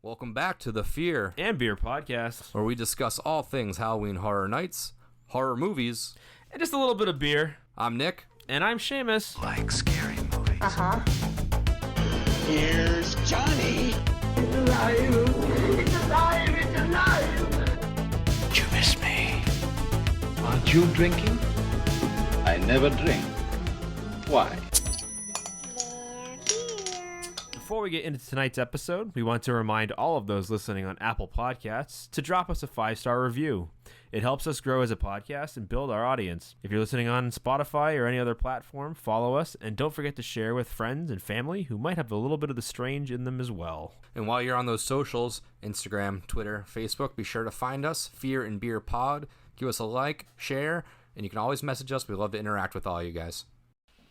Welcome back to the Fear and Beer podcast, where we discuss all things Halloween Horror Nights, horror movies, and just a little bit of beer. I'm Nick. And I'm Shamus. Like scary movies. Uh-huh. Here's Johnny. It's alive. It's alive. It's alive. Did you miss me? Aren't you drinking? I never drink. Why? Before we get into tonight's episode, we want to remind all of those listening on Apple Podcasts to drop us a 5-star review. It helps us grow as a podcast and build our audience. If you're listening on Spotify or any other platform, follow us, and don't forget to share with friends and family who might have a little bit of the strange in them as well. And while you're on those socials, Instagram, Twitter, Facebook, be sure to find us, Fear and Beer Pod. Give us a like, share, and you can always message us. We love to interact with all you guys.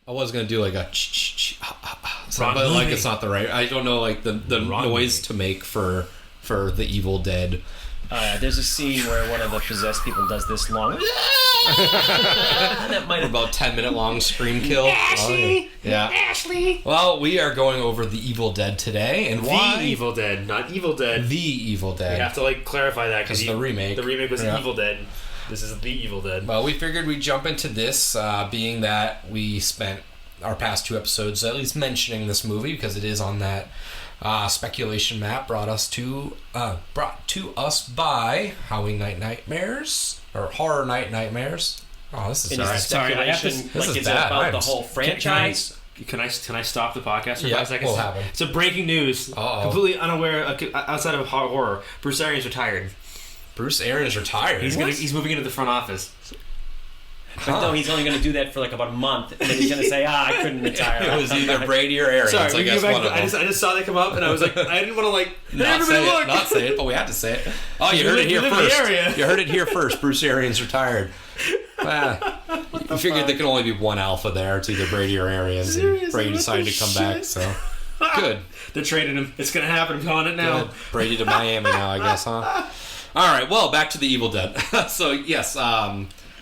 I was going to do like a but like it's not the right. I don't know like the noise to make for the Evil Dead. There's a scene where one of the possessed people does this long. That might have about 10-minute long scream kill. Ashley, yeah. Ashley. Well, we are going over the Evil Dead today, and why The Evil Dead, not Evil Dead. The Evil Dead. We have to clarify that because the remake. The remake was Evil Dead. This is The Evil Dead. Well, we figured we'd jump into this, being that we spent our past 2 episodes at least mentioning this movie because it is on that speculation map brought to us by Halloween Night Nightmares or Horror Night Nightmares. Oh, this is sorry. I have to, this is is bad. it about the whole franchise? Can I stop the podcast for 5 seconds? What happened? So breaking news. Completely unaware outside of horror. Bruce Arians retired. Bruce Arians retired. He's moving into the front office. But no, he's only going to do that for about a month, and then he's going to say, I couldn't retire. It was either Brady or Arians. Sorry, I guess one of them. I just saw that come up, and I was like, I didn't want to not say it, but we had to say it. Oh, you heard it here first. You heard it here first. Bruce Arians retired. You figured there could only be one alpha there. It's either Brady or Arians, and Brady decided to come back. So good. They're trading him. It's going to happen. I'm calling it now. Good. Brady to Miami now, I guess, huh? All right. Well, back to the Evil Dead. So yes.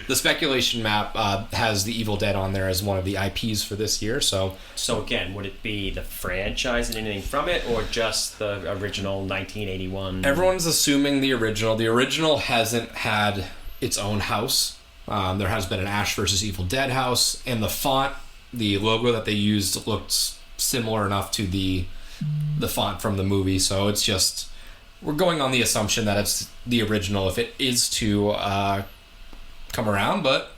The speculation map has the Evil Dead on there as one of the IPs for this year. So again, would it be the franchise and anything from it, or just the original 1981? Everyone's assuming the original. The original hasn't had its own house. There has been an Ash vs. Evil Dead house, and the font, the logo that they used looked similar enough to the font from the movie. So it's just, we're going on the assumption that it's the original if it is to come around, but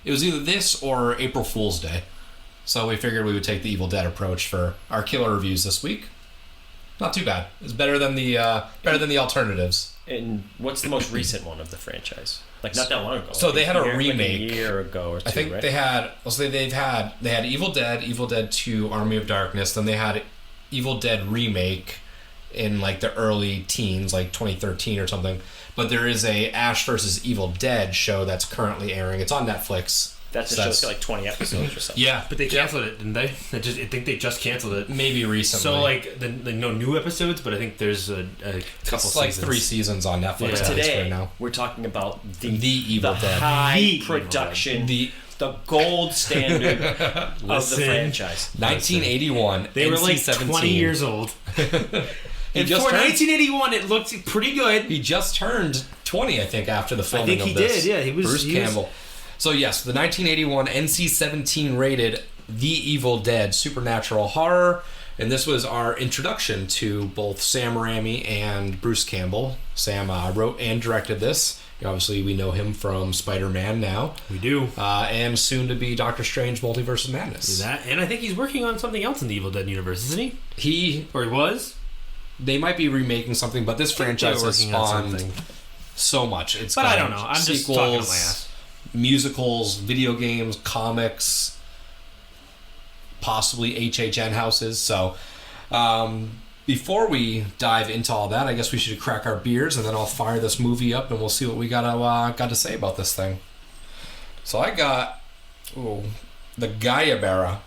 it was either this or April Fool's Day. So we figured we would take the Evil Dead approach for our killer reviews this week. Not too bad. It's better than the alternatives. And what's the most recent one of the franchise? Not that long ago. So they had a remake. A year ago or two, I think right? they had Evil Dead, Evil Dead 2, Army of Darkness, then they had Evil Dead remake in the early teens, 2013 or something. But there is a Ash vs. Evil Dead show that's currently airing. It's on Netflix. That's the show's got 20 episodes or something. Yeah, but they canceled it, didn't they? I think they just canceled it. Maybe recently. So no new episodes, but I think there's a couple seasons. 3 seasons on Netflix. Yeah. Today, right now. We're talking about the Evil Dead, high production, the gold standard of the franchise. 1981. They were NC-17. 20 years old. And for 1981, it looked pretty good. He just turned 20, I think, after the filming of this. I think he did, yeah. He was Bruce Campbell. So yes, the 1981 NC-17 rated The Evil Dead supernatural horror. And this was our introduction to both Sam Raimi and Bruce Campbell. Sam wrote and directed this. Obviously, we know him from Spider-Man now. We do. And soon to be Doctor Strange Multiverse of Madness. And I think he's working on something else in the Evil Dead universe, isn't he? He was? They might be remaking something, but this franchise has spawned so much. But I don't know. I'm just talking to my ass. Musicals, video games, comics, possibly HHN houses. So before we dive into all that, I guess we should crack our beers, and then I'll fire this movie up, and we'll see what we got to say about this thing. So I got the Guyabera,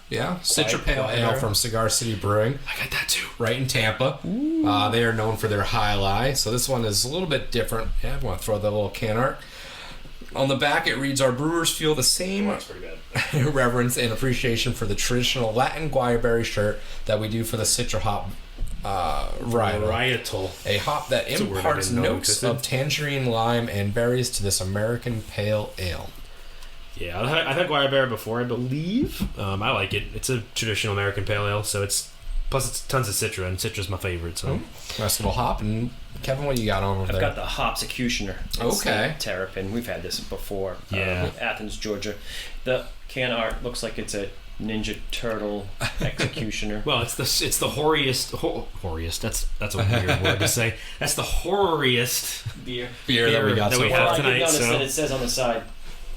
yeah. Citra Pale Ale from Cigar City Brewing. I got that too. Right in Tampa. They are known for their High Lie. So this one is a little bit different. Yeah, I want to throw that little can art. On the back, it reads, "Our brewers feel the same reverence and appreciation for the traditional Latin guayabera shirt that we do for the Citra Hop varietal. A hop that That's a word I imparts didn't know notes existed. of tangerine, lime, and berries to this American pale ale. Yeah, I've had Guayabera before, I believe. I like it. It's a traditional American pale ale, so it's tons of Citra, and Citra's my favorite. So Nice little hop. And Kevin, what you got on over I've there? got the Hopsicutioner. It's Okay. the Terrapin. We've had this before. Yeah. Athens, Georgia. The can art looks like it's a Ninja Turtle executioner. well, it's the horiest. That's a weird word to say. That's the horriest beer. beer that we got that so we far. have I did tonight, notice so- that it says on the side,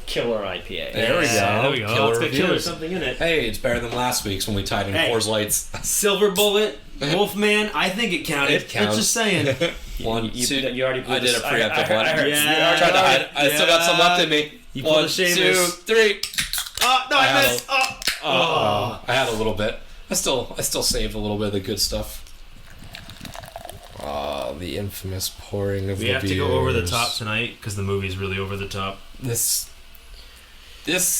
Killer IPA. There we go. There we go. Killer It's got killer reviews. something in it. Hey, it's better than last week's when we tied in Hey. Coors Lights. Silver Bullet, Wolfman. I think it counted. It counts. Just saying. One, You- two. you already blew I did this- a preemptive I one. heard. Yeah. I tried to hide. I still got some left in me. You pulled 1, a Shamus. 2, 3. Oh no, I I missed. Oh. I had a little bit. I still saved a little bit of the good stuff. Oh, the infamous pouring of We the have to go over the beers. top tonight because the movie's really over the top. This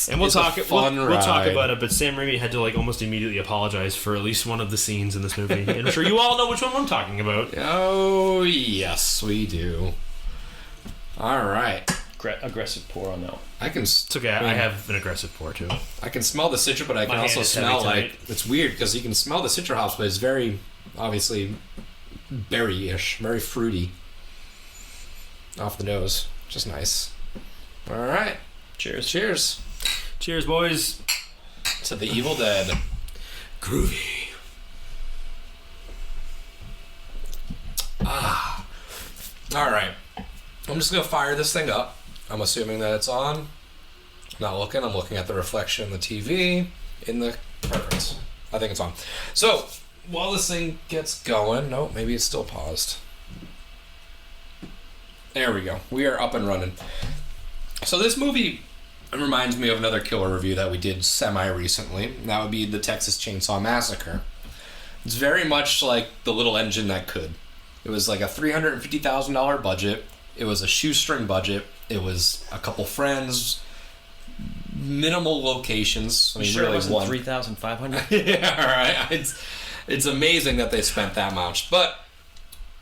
And we'll is talk. a fun We'll talk ride. about it. But Sam Raimi had to almost immediately apologize for at least one of the scenes in this movie. And I'm sure you all know which one I'm talking about. Oh yes, we do. All right, Aggressive pour on that one. I can. It's okay. I have an aggressive pour too. I can smell the citra, but I can My also hand is heavy smell tonight. it's weird because you can smell the citra hops, but it's very obviously berry-ish, very fruity off the nose, which is nice. All right, Cheers. cheers Cheers, boys. to the Evil Dead. Groovy. All right, I'm just gonna fire this thing up. I'm assuming that it's on. I'm not looking. I'm looking at the reflection in the TV. Perfect. I think it's on. So while this thing gets going, nope, maybe it's still paused. There we go. We are up and running. So this movie reminds me of another killer review that we did semi-recently. That would be the Texas Chainsaw Massacre. It's very much like The Little Engine That Could. It was like a $350,000 budget. It was a shoestring budget. It was a couple friends, minimal locations. I mean, You sure it really wasn't one. 3,500? Yeah, right. It's amazing that they spent that much. But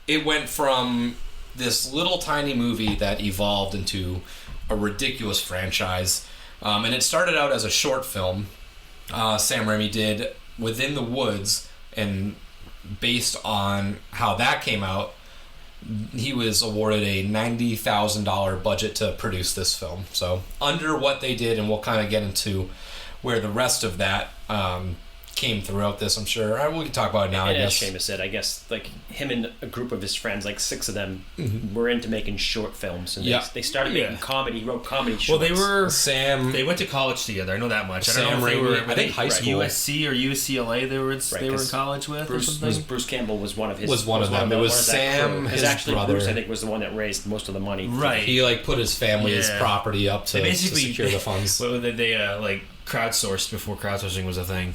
it went from this little tiny movie that evolved into a ridiculous franchise. And it started out as a short film Sam Raimi did, Within the Woods, and based on how that came out, he was awarded a $90,000 budget to produce this film. So under what they did, and we'll kind of get into where the rest of that came throughout this, I'm sure. We can talk about it now, I And as guess. Shamus said, I guess like him and a group of his friends, like 6 of them, were into making short films, and Yeah. they started making comedy. He wrote comedy Well, shorts. they went to college together. I know that much. I don't Sam know if they Raimi, were. I think high school. USC or UCLA. They were in 'cause college with. or something? Bruce Campbell was one of his. Was one of them. It was that Sam, crew. 'Cause his actually brother. Bruce, I think, was the one that raised most of the money. Right. He put his family's Yeah. property up They to basically secure the funds. Well, they crowdsourced before crowdsourcing was a thing.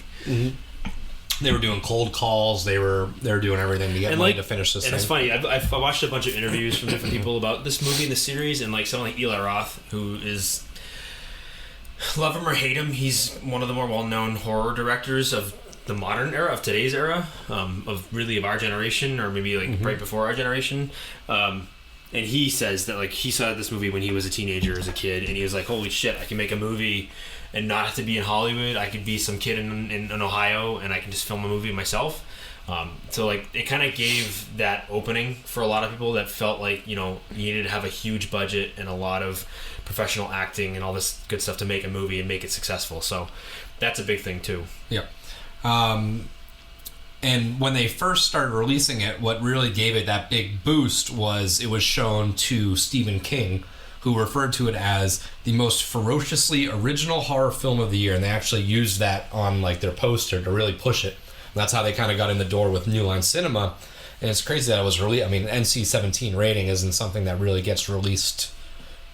They were doing cold calls. They were doing everything to get And money to finish this and thing. it's funny. I've watched a bunch of interviews from different people about this movie and the series, and like someone like Eli Roth, who is, love him or hate him, he's one of the more well-known horror directors of the modern era, of today's era, of our generation, or maybe like right before our generation. And he says that like he saw this movie when he was a teenager as a kid, and he was like, "Holy shit! I can make a movie and not have to be in Hollywood. I could be some kid in Ohio, and I can just film a movie myself." So like it kind of gave that opening for a lot of people that felt like you needed to have a huge budget and a lot of professional acting and all this good stuff to make a movie and make it successful. So that's a big thing too. Yep. And when they first started releasing it, what really gave it that big boost was it was shown to Stephen King, who referred to it as the most ferociously original horror film of the year. And they actually used that on like their poster to really push it. And that's how they kind of got in the door with New Line Cinema. And it's crazy that it was released. I mean, NC-17 rating isn't something that really gets released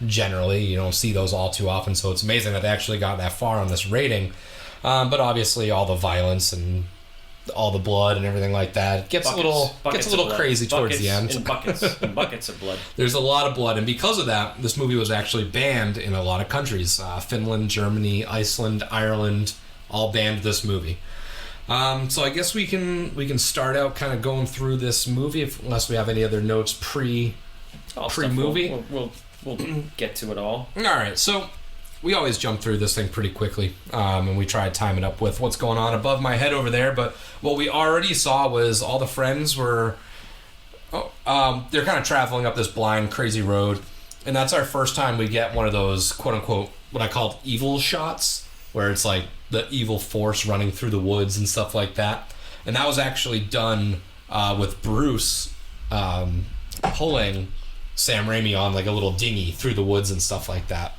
generally. You don't see those all too often. So it's amazing that they actually got that far on this rating. But obviously all the violence and all the blood and everything like that gets a little crazy towards the end. And buckets of blood. There's a lot of blood, and because of that, this movie was actually banned in a lot of countries. Finland, Germany, Iceland, Ireland all banned this movie. So I guess we can start out kind of going through this movie, unless we have any other notes pre-movie. We'll get to it all. All right, so we always jump through this thing pretty quickly, and we try to time it up with what's going on above my head over there. But what we already saw was all the friends were, they're kind of traveling up this blind, crazy road, and that's our first time we get one of those quote unquote what I called evil shots, where it's like the evil force running through the woods and stuff like that. And that was actually done with Bruce pulling Sam Raimi on like a little dinghy through the woods and stuff like that.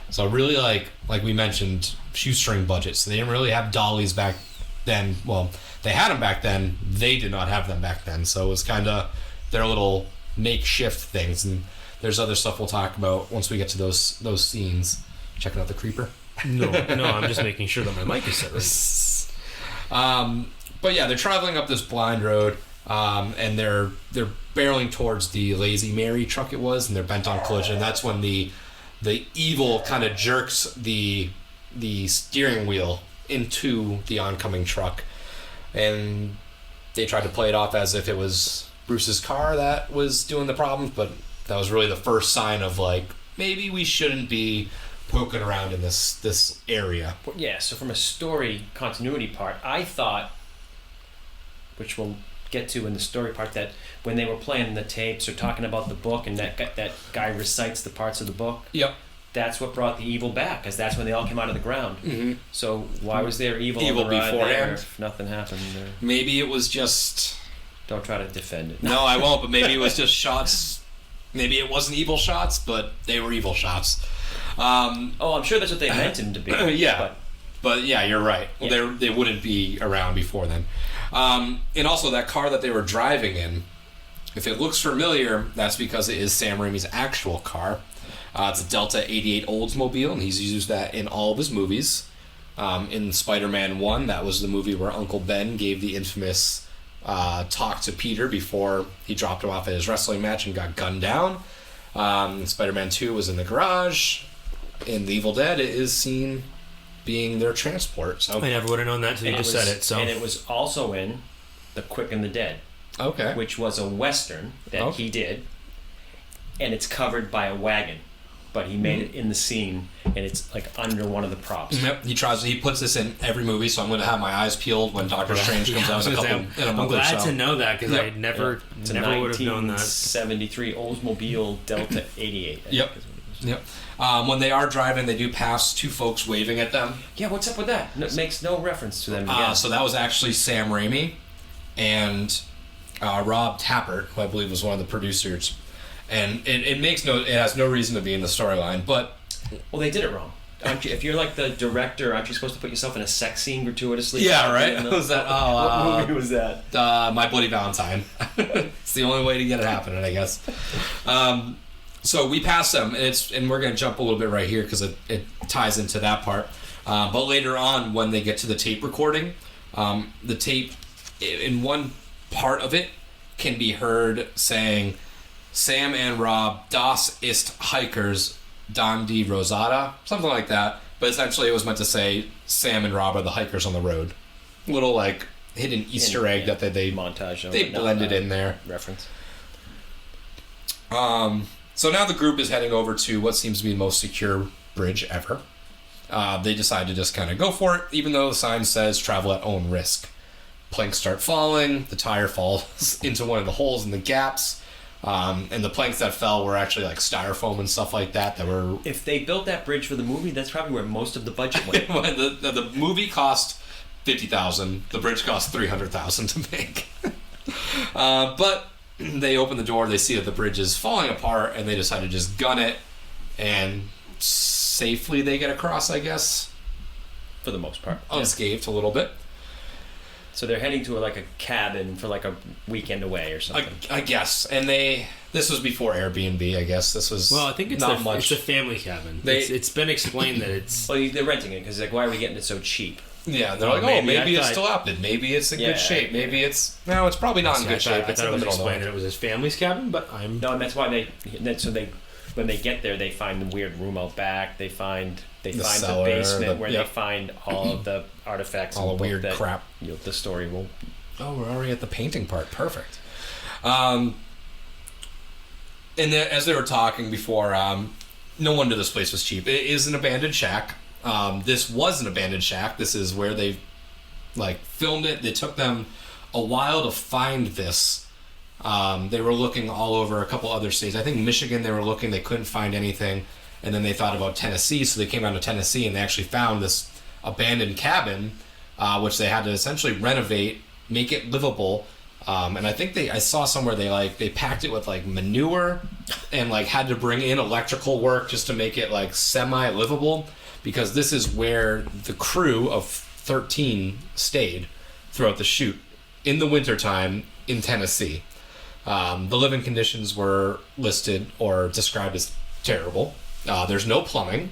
So really like we mentioned, shoestring budget. So they didn't really have dollies back then. Well, they had them back then. They did not have them back then. So it was kind of their little makeshift things. And there's other stuff we'll talk about once we get to those scenes. Checking out the creeper. No, I'm just making sure that my mic is set right. But yeah, they're traveling up this blind road, and they're barreling towards the Lazy Mary truck it was, and they're bent on collision. That's when the evil kind of jerks the steering wheel into the oncoming truck, and they tried to play it off as if it was Bruce's car that was doing the problems, but that was really the first sign of like, maybe we shouldn't be poking around in this area. Yeah, so from a story continuity part, I thought, which we'll get to in the story part, that when they were playing the tapes or talking about the book and that guy recites the parts of the book, yep, that's what brought the evil back, because that's when they all came out of the ground. Mm-hmm. So why was there evil on the ride there if nothing happened there? Maybe it was just... Don't try to defend it. No, I won't, but maybe it was just shots. Maybe it wasn't evil shots, but they were evil shots. I'm sure that's what they meant him to be. Yeah, but yeah, you're right. Yeah. They wouldn't be around before then. And also that car that they were driving in, if it looks familiar, that's because it is Sam Raimi's actual car. It's a Delta 88 Oldsmobile, and he's used that in all of his movies. In Spider-Man 1, that was the movie where Uncle Ben gave the infamous talk to Peter before he dropped him off at his wrestling match and got gunned down. Spider-Man 2 was in the garage. In The Evil Dead, it is seen being their transport. So I never would have known that until you just said it. So. And it was also in The Quick and the Dead. Okay. Which was a Western that he did. And it's covered by a wagon. But he made it in the scene, and it's like under one of the props. Yep, he puts this in every movie, so I'm going to have my eyes peeled when Doctor Strange comes out in a month or so. I'm glad to know that, because I never would have known that. 1973 Oldsmobile Delta 88. Yep. When they are driving, they do pass two folks waving at them. Yeah, what's up with that? It makes no reference to them again. So that was actually Sam Raimi and Rob Tappert, who I believe was one of the producers. And it has no reason to be in the storyline, but... Well, they did it wrong. If you're like the director, aren't you supposed to put yourself in a sex scene gratuitously? Yeah, right? What was that? What movie was that? My Bloody Valentine. It's the only way to get it happening, I guess. So we pass them, and we're going to jump a little bit right here because it ties into that part. But later on, when they get to the tape recording, the tape, in one part of it, can be heard saying... Sam and Rob, das ist Hikers, dann die Rosada, something like that. But essentially it was meant to say Sam and Rob are the hikers on the road. Little like hidden Easter egg that they montage. They blended in there. Reference. So now the group is heading over to what seems to be the most secure bridge ever. They decide to just kind of go for it, even though the sign says travel at own risk. Planks start falling. The tire falls into one of the holes in the gaps. And the planks that fell were actually like styrofoam and stuff like that were... If they built that bridge for the movie, that's probably where most of the budget went. the movie cost $50,000. The bridge cost $300,000 to make. But they open the door, they see that the bridge is falling apart, and they decide to just gun it, and safely they get across, I guess. For the most part. Unscathed a little bit. So they're heading to a cabin for like a weekend away or something. I guess. And this was before Airbnb, I guess. This was I think it's not much. It's a family cabin. It's been explained that it's... Well, they're renting it because like, why are we getting it so cheap? Yeah, they're like, maybe it's still up. Maybe it's in good shape. Maybe it's... No, it's probably not in good shape. I thought it was explained that it was his family's cabin, but I'm... No, and that's why they when they get there, they find the weird room out back. They find the cellar, basement where yep. they find all of the artifacts, all and the weird that, crap. The story will. Oh, we're already at the painting part. Perfect. And as they were talking before, no wonder this place was cheap. It is an abandoned shack. This was an abandoned shack. This is where they filmed it. It took them a while to find this. They were looking all over a couple other states. I think Michigan they were looking. They couldn't find anything. And then they thought about Tennessee, so they came down to Tennessee and they actually found this abandoned cabin, which they had to essentially renovate, make it livable. And I think I saw somewhere they packed it with manure and had to bring in electrical work just to make it semi-livable, because this is where the crew of 13 stayed throughout the shoot in the wintertime in Tennessee. The living conditions were listed or described as terrible. There's no plumbing.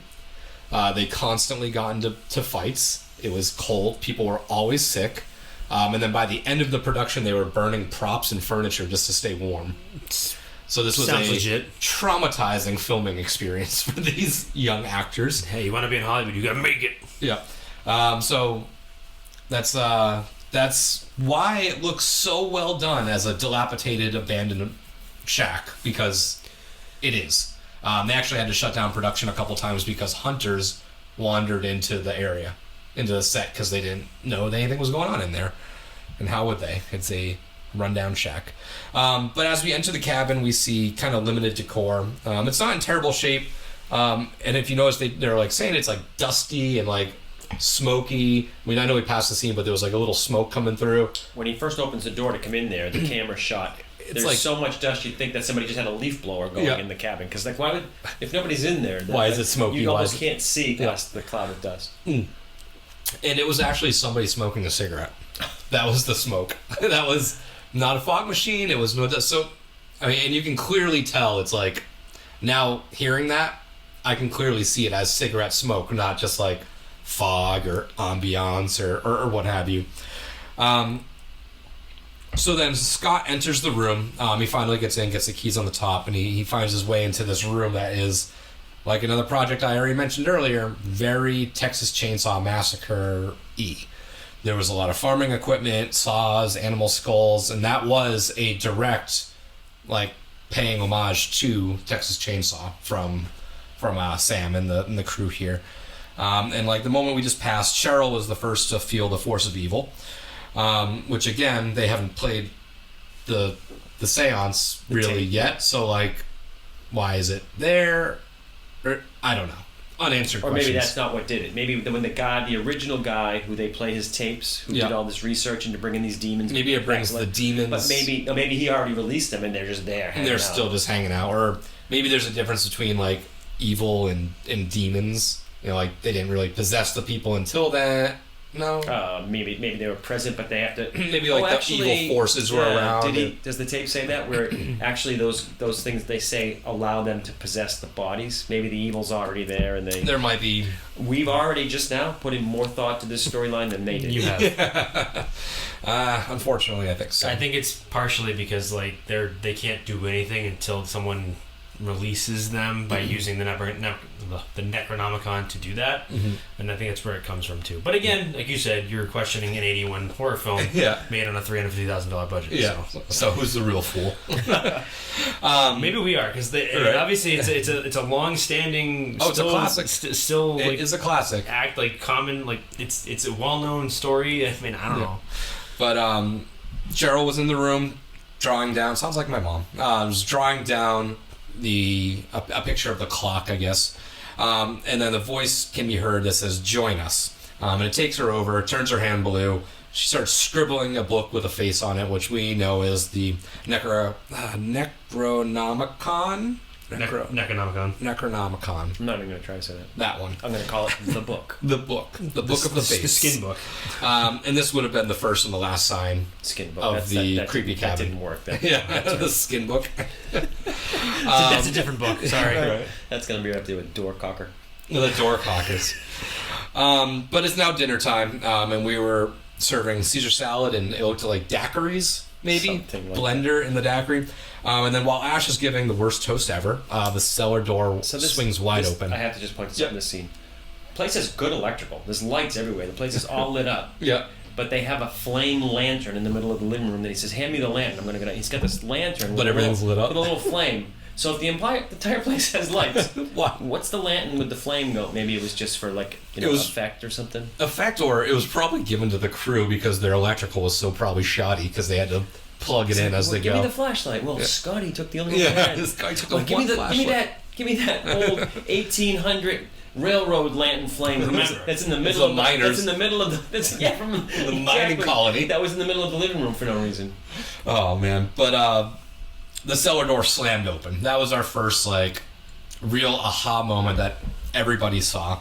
They constantly got into fights. It was cold. People were always sick. And then by the end of the production, they were burning props and furniture just to stay warm. So this was Sounds a legit. traumatizing filming experience for these young actors. Hey, you want to be in Hollywood, you gotta make it. Yeah. So that's why it looks so well done as a dilapidated, abandoned shack, because it is. They actually had to shut down production a couple times because hunters wandered into the area, into the set, because they didn't know that anything was going on in there. And how would they? It's a rundown shack. But as we enter the cabin, we see kind of limited decor. It's not in terrible shape. And if you notice, they're saying it's dusty and smoky. I mean, I know we passed the scene, but there was a little smoke coming through. When he first opens the door to come in there, the camera shot. There's so much dust, you'd think that somebody just had a leaf blower going in the cabin. Because why would, if nobody's in there, why is it smoky? You almost can't see past the cloud of dust. And it was actually somebody smoking a cigarette. That was the smoke. That was not a fog machine. It was no dust. So, I mean, and you can clearly tell it's now hearing that, I can clearly see it as cigarette smoke, not just fog or ambiance or what have you. So then Scott enters the room. He finally gets in, gets the keys on the top, and he finds his way into this room that is another project I already mentioned earlier, very Texas Chainsaw Massacre-y. There was a lot of farming equipment, saws, animal skulls, and that was a direct, paying homage to Texas Chainsaw from Sam and the crew here. And the moment we just passed, Cheryl was the first to feel the force of evil, which again, they haven't played the seance really yet. So why is it there? Or, I don't know. Unanswered questions. Or maybe that's not what did it. Maybe when the original guy who they play his tapes, who did all this research into bringing these demons. Maybe it brings the demons. But maybe he already released them and they're just there. And they're still just hanging out. Or maybe there's a difference between evil and demons. They didn't really possess the people until that. No. Maybe they were present, but they have to. Maybe the evil forces were around. Does the tape say that? Where actually those things they say allow them to possess the bodies? Maybe the evil's already there, and there might be. We've already just now put in more thought to this storyline than they did. You have. Unfortunately, I think so. I think it's partially because they can't do anything until someone releases them by using the Necronomicon to do that, and I think that's where it comes from too. But again, like you said, you're questioning an 81 horror film made on a $350,000 budget. Yeah. So who's the real fool? Maybe we are, because obviously it's a long-standing. It's a classic. Still, it is a classic. Act common. It's a well-known story. I mean, I don't know. But Cheryl was in the room drawing down. Sounds like my mom. Was drawing down a picture of the clock, I guess. And then the voice can be heard that says, "Join us." And it takes her over, turns her hand blue. She starts scribbling a book with a face on it, which we know is the Necronomicon. Necronomicon. I'm not even going to try to say that. That one. I'm going to call it the book. The book. The book of the face. The skin book. And this would have been the first and the last sign skin book. of the creepy cabin. That didn't work. The skin book. That's a different book. Sorry. Right. That's going to be what I have to do with Doorcocker. The Doorcockers. But it's now dinner time, and we were serving Caesar salad, and it looked like daiquiris. maybe Something like blender in the daiquiri. And then while Ash is giving the worst toast ever, the cellar door swings wide open. I have to just point this out in this scene. The place has good electrical. There's lights everywhere. The place is all lit up. Yeah. But they have a flame lantern in the middle of the living room that he says, hand me the lantern. I'm going to go. He's got this lantern. But everything's lit up. With a little flame. So if the entire place has lights, What? what's the lantern with the flame go? Maybe it was just for effect or something? Effect, or it was probably given to the crew because their electrical was so probably shoddy because they had to plug it in as they give go. Give me the flashlight. Well, Scotty took the only one. Yeah, this guy took give me flashlight. Give me that old 1800 railroad lantern flame. That's in the middle of miners. That's in the middle of the. That's, yeah, from the mining colony. That was in the middle of the living room for no reason. Oh man! But the cellar door slammed open. That was our first real aha moment that everybody saw.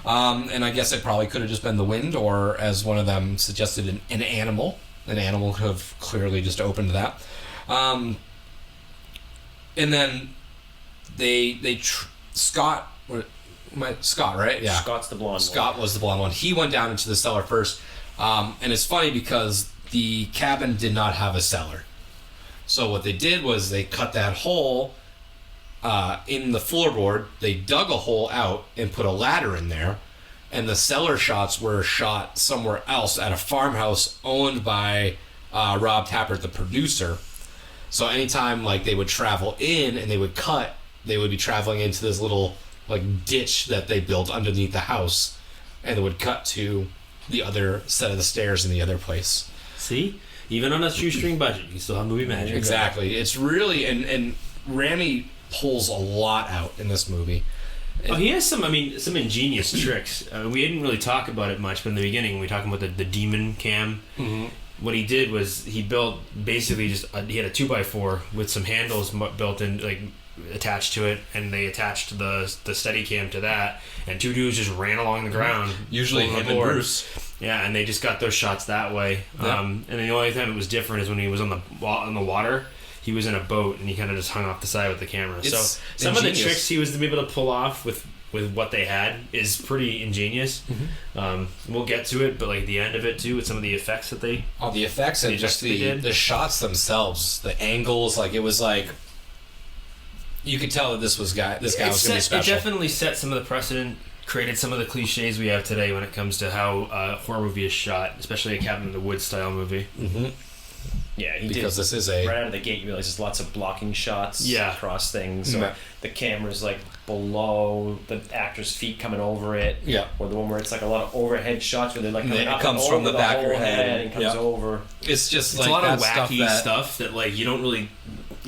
And I guess it probably could have just been the wind, or as one of them suggested, an animal. An animal could have clearly just opened that. And then Scott, right? Yeah. Scott's the blonde Scott one. was the blonde one. He went down into the cellar first. And it's funny because the cabin did not have a cellar. So what they did was they cut that hole in the floorboard. They dug a hole out and put a ladder in there. And the cellar shots were shot somewhere else at a farmhouse owned by Rob Tappert, the producer. So anytime they would travel in and they would cut, they would be traveling into this little ditch that they built underneath the house, and they would cut to the other set of the stairs in the other place. See? Even on a shoestring budget, you still have movie magic. Exactly. It's really, and Raimi pulls a lot out in this movie. Oh, he has some ingenious tricks. We didn't really talk about it much, but in the beginning, when we were talking about the demon cam, what he did was he built basically he had a 2x4 with some handles built in, attached to it, and they attached the steady cam to that, and two dudes just ran along the ground. Usually him and Bruce. Yeah, and they just got those shots that way. Yep. And the only time it was different is when he was on the water. He was in a boat and he kind of just hung off the side with the camera. It's so some ingenious. of the tricks he was able to pull off with what they had is pretty ingenious. We'll get to it, but the end of it too, with some of the effects that they... Oh, the effects and just the shots themselves, the angles, it was you could tell that this guy was going to be special. It definitely set some of the precedent, created some of the cliches we have today when it comes to how a horror movie is shot, especially a Cabin in the Woods style movie. Yeah, he because did. this is right out of the gate. You realize there's lots of blocking shots across things. Or the camera's below the actor's feet coming over it. Yeah. Or the one where it's a lot of overhead shots where they're coming up comes and from over the back of your head and comes over. It's just it's a lot of wacky stuff that you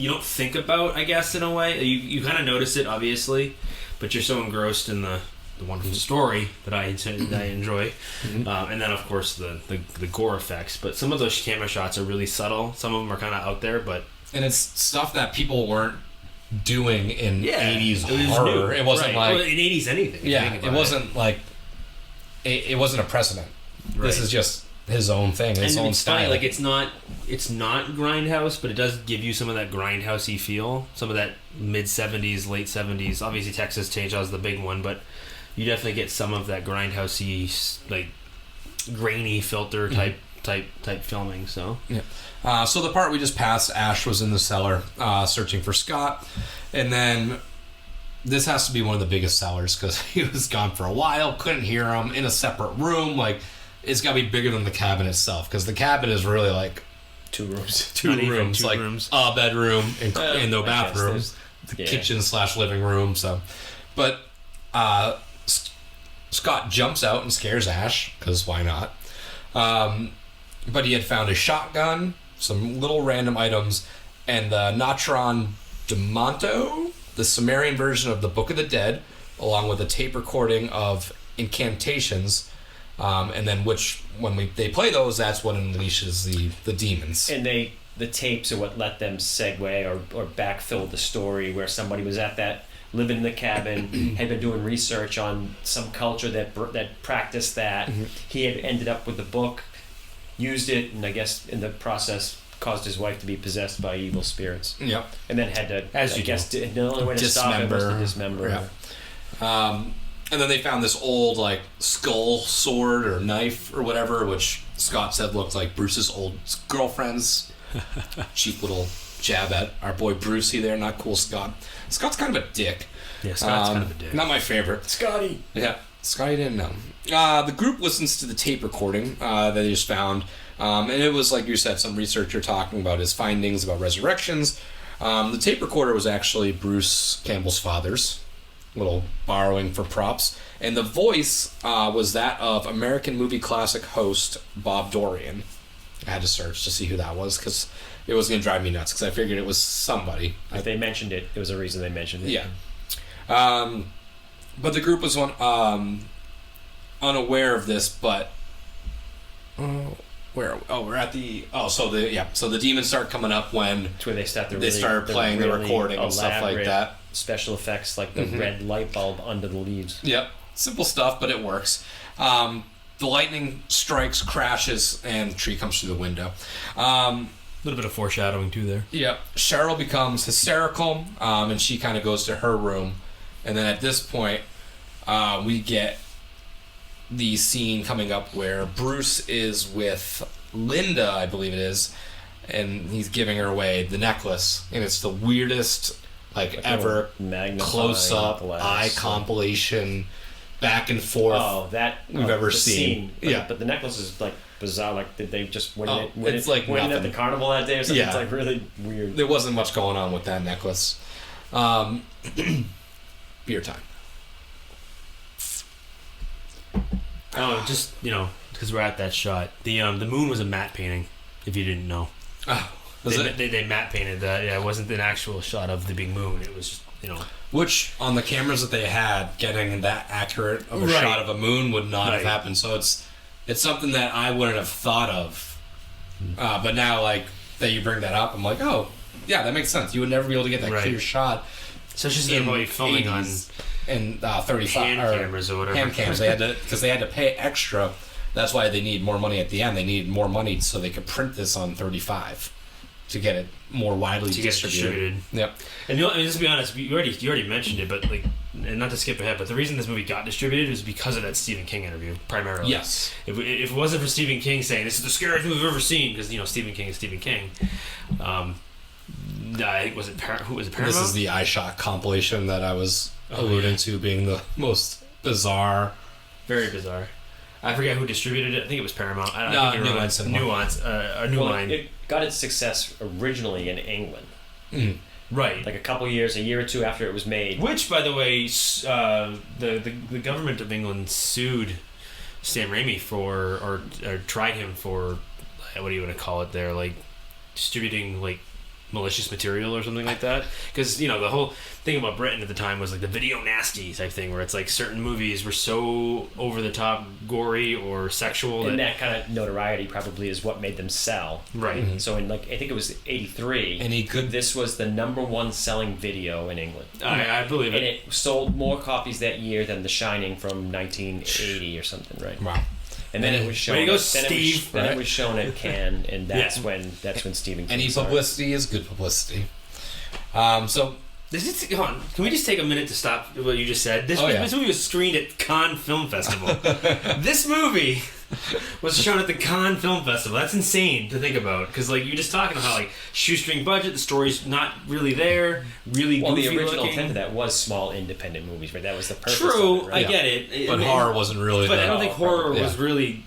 don't think about, I guess, in a way. You kind of notice it, obviously, but you're so engrossed in the wonderful story that I enjoy. And then, of course, the gore effects. But some of those camera shots are really subtle. Some of them are kind of out there, but... And it's stuff that people weren't doing in 80s horror. New. It wasn't in 80s anything. Yeah, it wasn't it wasn't a precedent. Right. This is just his own thing, his own style. Funny, it's not grindhouse, but it does give you some of that grindhousey feel, some of that mid 70s, late 70s. Obviously, Texas Chainsaw is the big one, but you definitely get some of that grindhousey, grainy filter type filming. So yeah. So the part we just passed, Ash was in the cellar searching for Scott, and then this has to be one of the biggest cellars because he was gone for a while, couldn't hear him in a separate room. It's got to be bigger than the cabin itself because the cabin is really two rooms, two rooms, a bedroom and no bathroom, the kitchen / living room. So, but Scott jumps out and scares Ash because why not? But he had found a shotgun, some little random items, and the Natron Demonto, the Sumerian version of the Book of the Dead, along with a tape recording of incantations. And then when they play those, that's what unleashes the demons. And the tapes are what let them segue or backfill the story where somebody was at that, living in the cabin, had been doing research on some culture that practiced that. He had ended up with the book, used it, and I guess in the process caused his wife to be possessed by evil spirits. Yep. And then had to, the only way to stop it was to dismember her. Yeah. And then they found this old skull sword or knife or whatever, which Scott said looked like Bruce's old girlfriend's cheap little jab at our boy Brucey there, not cool Scott. Scott's kind of a dick. Yeah, Scott's kind of a dick. Not my favorite. Scotty. Yeah, Scotty didn't know. The group listens to the tape recording that they just found, and it was, like you said, some researcher talking about his findings about resurrections. The tape recorder was actually Bruce Campbell's father's, little borrowing for props, and the voice was that of American movie classic host Bob Dorian. I had to search to see who that was, because it was going to drive me nuts, because I figured it was somebody. If they mentioned it, it was a reason they mentioned it. Yeah. But the group was unaware of this, but we're at the so the demons start coming up when It's where they start they started playing the recording and stuff like that. Special effects like the red light bulb under the leaves. Yep, simple stuff, but it works. The lightning strikes, crashes, and the tree comes through the window. A little bit of foreshadowing too there. Yep. Cheryl becomes hysterical, and she kind of goes to her room. And then at this point, we get the scene coming up where Bruce is with Linda, I believe it is, and he's giving her away the necklace. And it's the weirdest, ever close-up eye compilation, back and forth we've ever seen. Yeah. But the necklace is, bizarre. Like, did they just win it it's like win it at nothing. the carnival that day or something? Yeah. It's, really weird. There wasn't much going on with that necklace. Beer time. Oh, just, because we're at that shot. The moon was a matte painting, if you didn't know. Oh, was it? They matte painted that. Yeah, it wasn't an actual shot of the big moon. It was just, Which, on the cameras that they had, getting that accurate of a Right. shot of a moon would not have Right. happened. So it's something that I wouldn't have thought of. But now, that you bring that up, I'm like, oh, yeah, that makes sense. You would never be able to get that Right. clear shot. So it's just about filming on and 35 hand cameras or whatever. hand cams. They had to pay extra. That's why they need more money at the end. They need more money so they could print this on 35 to get it more widely distributed. Yep. And just to be honest, you already mentioned it, but and not to skip ahead, but the reason this movie got distributed was because of that Stephen King interview, primarily. Yes. If it wasn't for Stephen King saying this is the scariest movie we've ever seen, because Stephen King is Stephen King. I think was it Paramount? This is the iShot compilation that I was alluding to being the most bizarre. Very bizarre. I forget who distributed it. I think it was Paramount. No, New Line Cinema. New Line. It got its success originally in England. Right. A year or two after it was made. Which, by the way, the government of England sued Sam Raimi for, or tried him for, what do you want to call it there, distributing, malicious material or something like that, because the whole thing about Britain at the time was the video nasty type thing, where it's certain movies were so over the top gory or sexual, and that kind of notoriety probably is what made them sell. Right. Mm-hmm. So in I think it was 83, and this was the #1 selling video in England. I believe and it. it sold more copies that year than The Shining from 1980 or something, right? Wow. And then it was shown. Way to go, then Steve. Then it was shown at Cannes, and that's when Stephen King. Any saw it. publicity is good publicity. So Hold on. Can we just take a minute to stop what you just said? This movie was screened at Cannes Film Festival. This movie was shown at the Cannes Film Festival. That's insane to think about, because you're just talking about how shoestring budget, the story's not really there, really Well, goofy the original looking. intent of that was small independent movies, right? That was the purpose. True, of it, right? I get it. but horror wasn't really. But I don't think horror yeah. was really,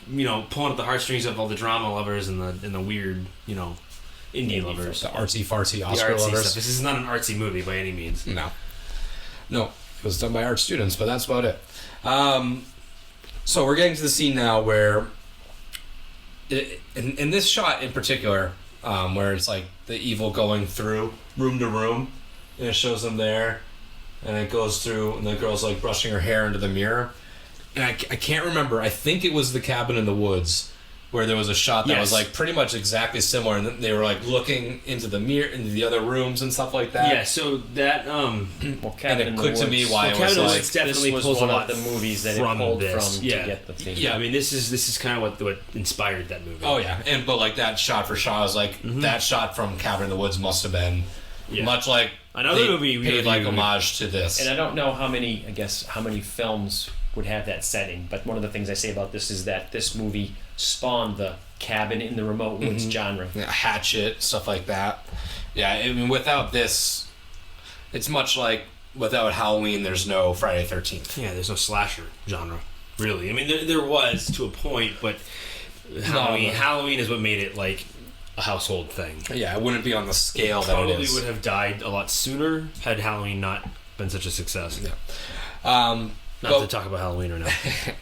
pulling at the heartstrings of all the drama lovers and the weird, indie lovers. The artsy fartsy The Oscar artsy lovers. stuff. This is not an artsy movie by any means. No, it was done by art students, but that's about it. So we're getting to the scene now where, in this shot in particular, where it's the evil going through room to room, and it shows them there, and it goes through, and the girl's brushing her hair into the mirror, and I can't remember. I think it was the cabin in the woods, where there was a shot that was pretty much exactly similar, and they were looking into the mirror, into the other rooms and stuff like that. Yeah, so that Well, And Cabin it in the clicked to me Woods- why it Cabin in the was Woods definitely this was pulls one a lot of the movies that from it pulled this. from Yeah. to get the theme. Yeah, I mean, this is kind of what inspired that movie. Oh yeah, but that shot for shot, I was that shot from Cabin in the Woods must have been much like Another they movie we paid reviewed. homage to this. And I don't know how many films would have that setting, but one of the things I say about this is that this movie spawned the cabin in the remote woods genre. Yeah, hatchet, stuff like that. Yeah, I mean, without this, it's much like without Halloween, there's no Friday 13th. Yeah, there's no slasher genre, really. I mean, there was to a point, but Halloween is what made it like a household thing. Yeah, it wouldn't be on the scale that it Probably is. would have died a lot sooner had Halloween not been such a success. Yeah. Not to talk about Halloween or not.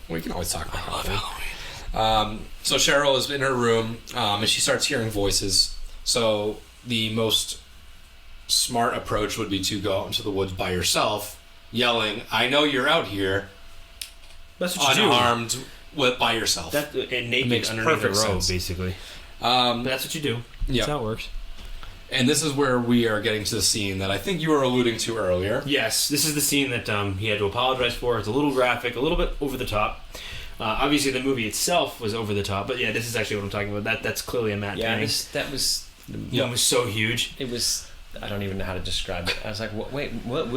We can always talk about Halloween. So Cheryl is in her room, and she starts hearing voices. So the most smart approach would be to go out into the woods by yourself, yelling, "I know you're out here," That's what you unarmed, by yourself. do. And naked makes underneath a perfect robe, sense. basically. Um, That's what you do. yeah. That's how it works. And this is where we are getting to the scene that I think you were alluding to earlier. Yes, this is the scene that he had to apologize for. It's a little graphic, a little bit over the top. Obviously, the movie itself was over the top, but yeah, this is actually what I'm talking about. That's clearly a matte painting. that was. It was so huge. It was. I don't even know how to describe it. I was like, wait, what?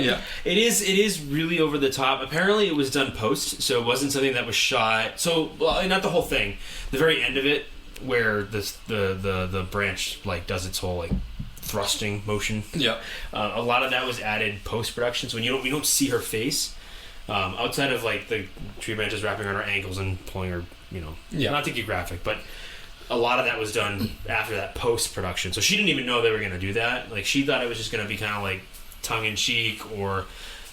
Yeah, it is really over the top. Apparently, it was done post, so it wasn't something that was shot. So, well, not the whole thing. The very end of it, where the branch like does its whole like thrusting motion. Yeah. A lot of that was added post production. So when we don't see her face, outside of like the tree branches wrapping around her ankles and pulling her, not to get graphic, but a lot of that was done after that post production. So she didn't even know they were going to do that. Like she thought it was just going to be kind of like tongue in cheek or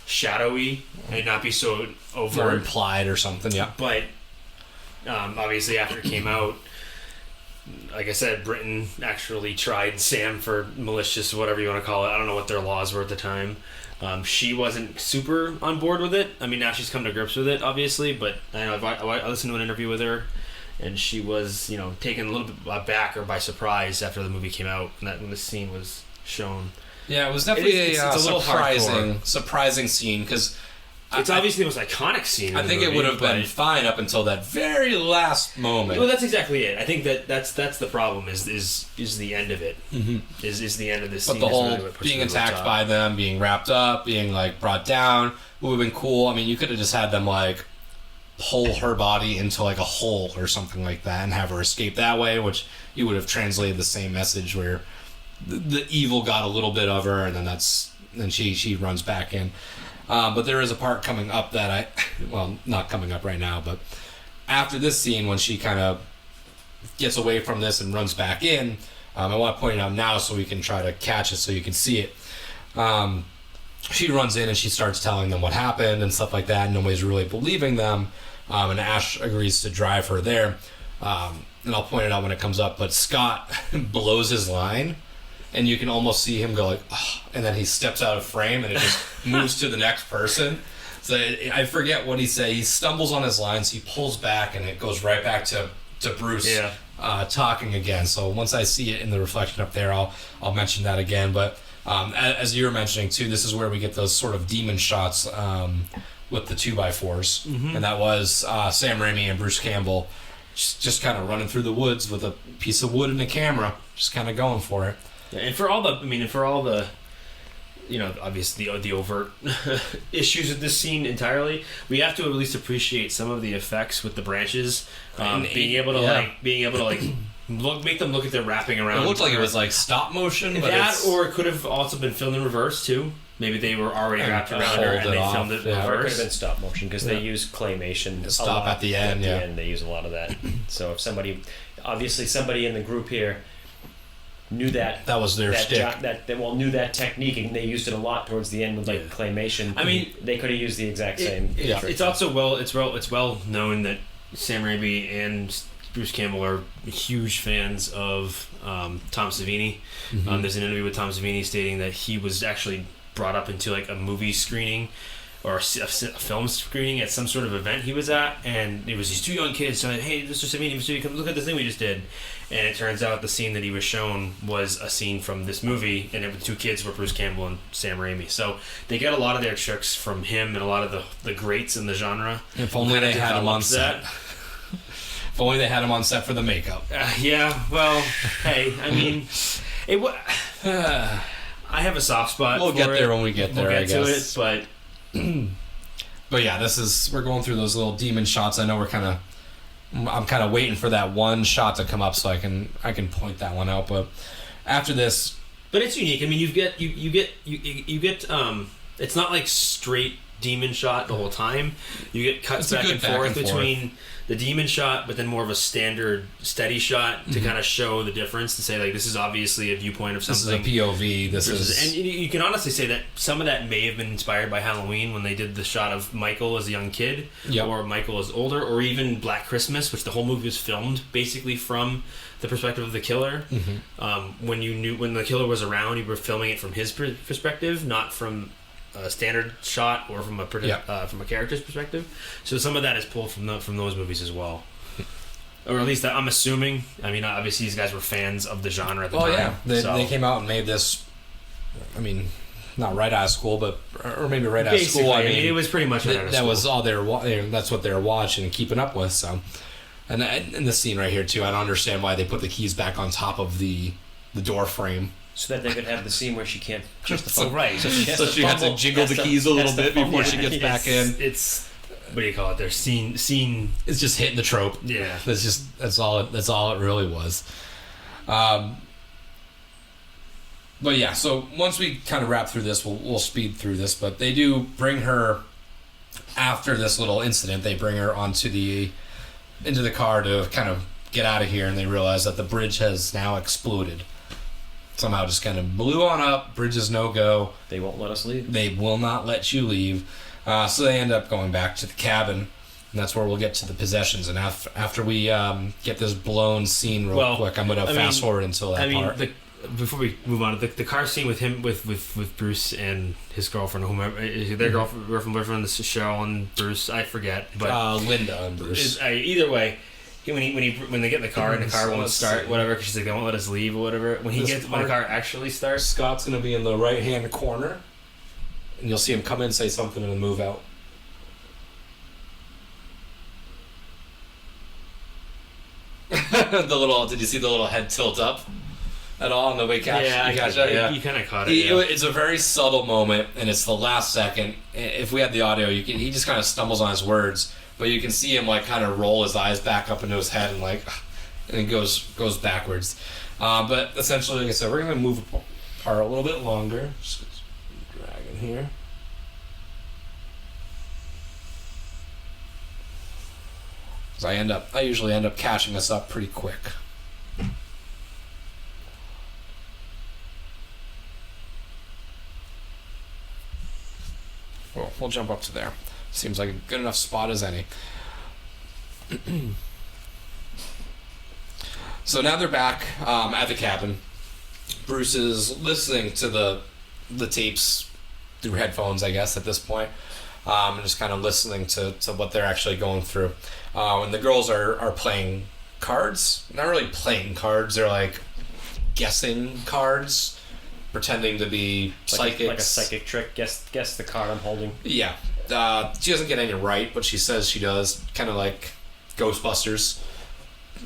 shadowy and not be so overt Or implied or something, yeah. But obviously after it came out, like I said, Britain actually tried Sam for malicious, whatever you want to call it. I don't know what their laws were at the time. She wasn't super on board with it. I mean, now she's come to grips with it, obviously, but I know I listened to an interview with her, and she was, taken a little bit aback or by surprise after the movie came out, when the scene was shown. Yeah, it was definitely It's a little surprising scene, because it's obviously the most iconic scene. I think it would have been fine up until that very last moment. Well, that's exactly it. I think that's the problem. Is the end of it? Mhm. Is the end of this But scene? the is whole really what pushes being it to the attacked top. by them, being wrapped up, being like brought down would have been cool. I mean, you could have just had them like pull her body into like a hole or something like that and have her escape that way, which you would have translated the same message where the evil got a little bit of her, and then she runs back in. But there is a part coming up that not coming up right now, but after this scene when she kind of gets away from this and runs back in, I want to point it out now so we can try to catch it so you can see it. She runs in and she starts telling them what happened and stuff like that, and nobody's really believing them, and Ash agrees to drive her there. And I'll point it out when it comes up, but Scott blows his line, and you can almost see him go like, oh, and then he steps out of frame and it just moves to the next person. So I forget what he said. He stumbles on his lines, he pulls back, and it goes right back to Bruce talking again. So once I see it in the reflection up there, I'll mention that again. But as you were mentioning too, this is where we get those sort of demon shots with the 2x4s, and that was Sam Raimi and Bruce Campbell just kind of running through the woods with a piece of wood and a camera, just kind of going for it. Yeah, and for all the obviously the overt issues with this scene entirely, we have to at least appreciate some of the effects with the branches, being able to make them look at them wrapping around. It looked like it was like stop motion, but or it could have also been filmed in reverse too. Maybe they were already wrapped around her and they filmed it in Or it could have reverse. been stop motion because they use claymation. Stop at the end. They use a lot of that. So if somebody in the group here knew that was their shtick. Knew that technique, and they used it a lot towards the end with like claymation. I mean, they could have used the exact same. It's also well known that Sam Raimi and Bruce Campbell are huge fans of Tom Savini. There's an interview with Tom Savini stating that he was actually brought up into like a movie screening or a film screening at some sort of event he was at, and it was these two young kids saying, "Hey, Mr. Savini, come look at this thing we just did." And it turns out the scene that he was shown was a scene from this movie, and the two kids were Bruce Campbell and Sam Raimi. So they get a lot of their tricks from him and a lot of the greats in the genre. If only they had him on set. If only they had him on set for the makeup. Yeah, well, hey, I mean, I have a soft spot. We'll get there when we get there. We'll get I to guess. it, but But yeah, we're going through those little demon shots. I know we're kind of I'm kind of waiting for that one shot to come up so I can point that one out. But after this, but it's unique. I mean, you get it's not like straight demon shot the whole time. You get cuts back and forth between the demon shot, but then more of a standard steady shot to kind of show the difference, to say like this is obviously a viewpoint of something. This is a POV. And you can honestly say that some of that may have been inspired by Halloween when they did the shot of Michael as a young kid, or Michael as older, or even Black Christmas, which the whole movie was filmed basically from the perspective of the killer. When the killer was around, you were filming it from his perspective, not from a standard shot or from a character's perspective. So some of that is pulled from those movies as well, or at least I'm assuming. I mean, obviously these guys were fans of the genre at the time. They came out and made this. I mean, not right out of school, or maybe right out of school. I mean, it was pretty much right out of school. That was all that's what they were watching and keeping up with. So, and in the scene right here too, I don't understand why they put the keys back on top of the door frame. So that they could have the scene where she can't push the phone. Right. So she has to jiggle the keys a little bit before she gets back in. It's what do you call it? Their scene. It's just hitting the trope. Yeah. That's all it really was. But yeah, so once we kind of wrap through this, we'll speed through this. But they do bring her after this little incident. They bring her into the car to kind of get out of here, and they realize that the bridge has now exploded. Somehow just kind of blew on up. Bridge is no go. They won't let us leave. They will not let you leave. So they end up going back to the cabin, and that's where we'll get to the possessions. And after we get this blown scene real quick, I'm going to fast forward until that part. Before we move on, the car scene with him, with Bruce and his girlfriend, whomever, their girlfriend, boyfriend, this is Cheryl and Bruce, I forget. But Linda and Bruce. Either way, when they get in the car and the car won't start, whatever, because she's like, they won't let us leave or whatever. When the car actually starts, Scott's going to be in the right hand corner, and you'll see him come in, say something, and then move out. Did you see the little head tilt up at all on the way catch? Yeah, you kind of caught it. It's a very subtle moment, and it's the last second. If we had the audio, he just kind of stumbles on his words. But you can see him like kind of roll his eyes back up into his head and he goes backwards. But essentially, like I said, we're gonna move apart a little bit longer. Just drag in here. Because I usually end up catching this up pretty quick. Well, we'll jump up to there. Seems like a good enough spot as any. So now they're back at the cabin. Bruce is listening to the tapes through headphones, I guess, at this point. And just kind of listening to what they're actually going through. And the girls are playing cards. Not really playing cards, they're like guessing cards. Pretending to be psychics. Like a psychic trick. Guess the card I'm holding. Yeah. She doesn't get any right, but she says she does. Kind of like Ghostbusters,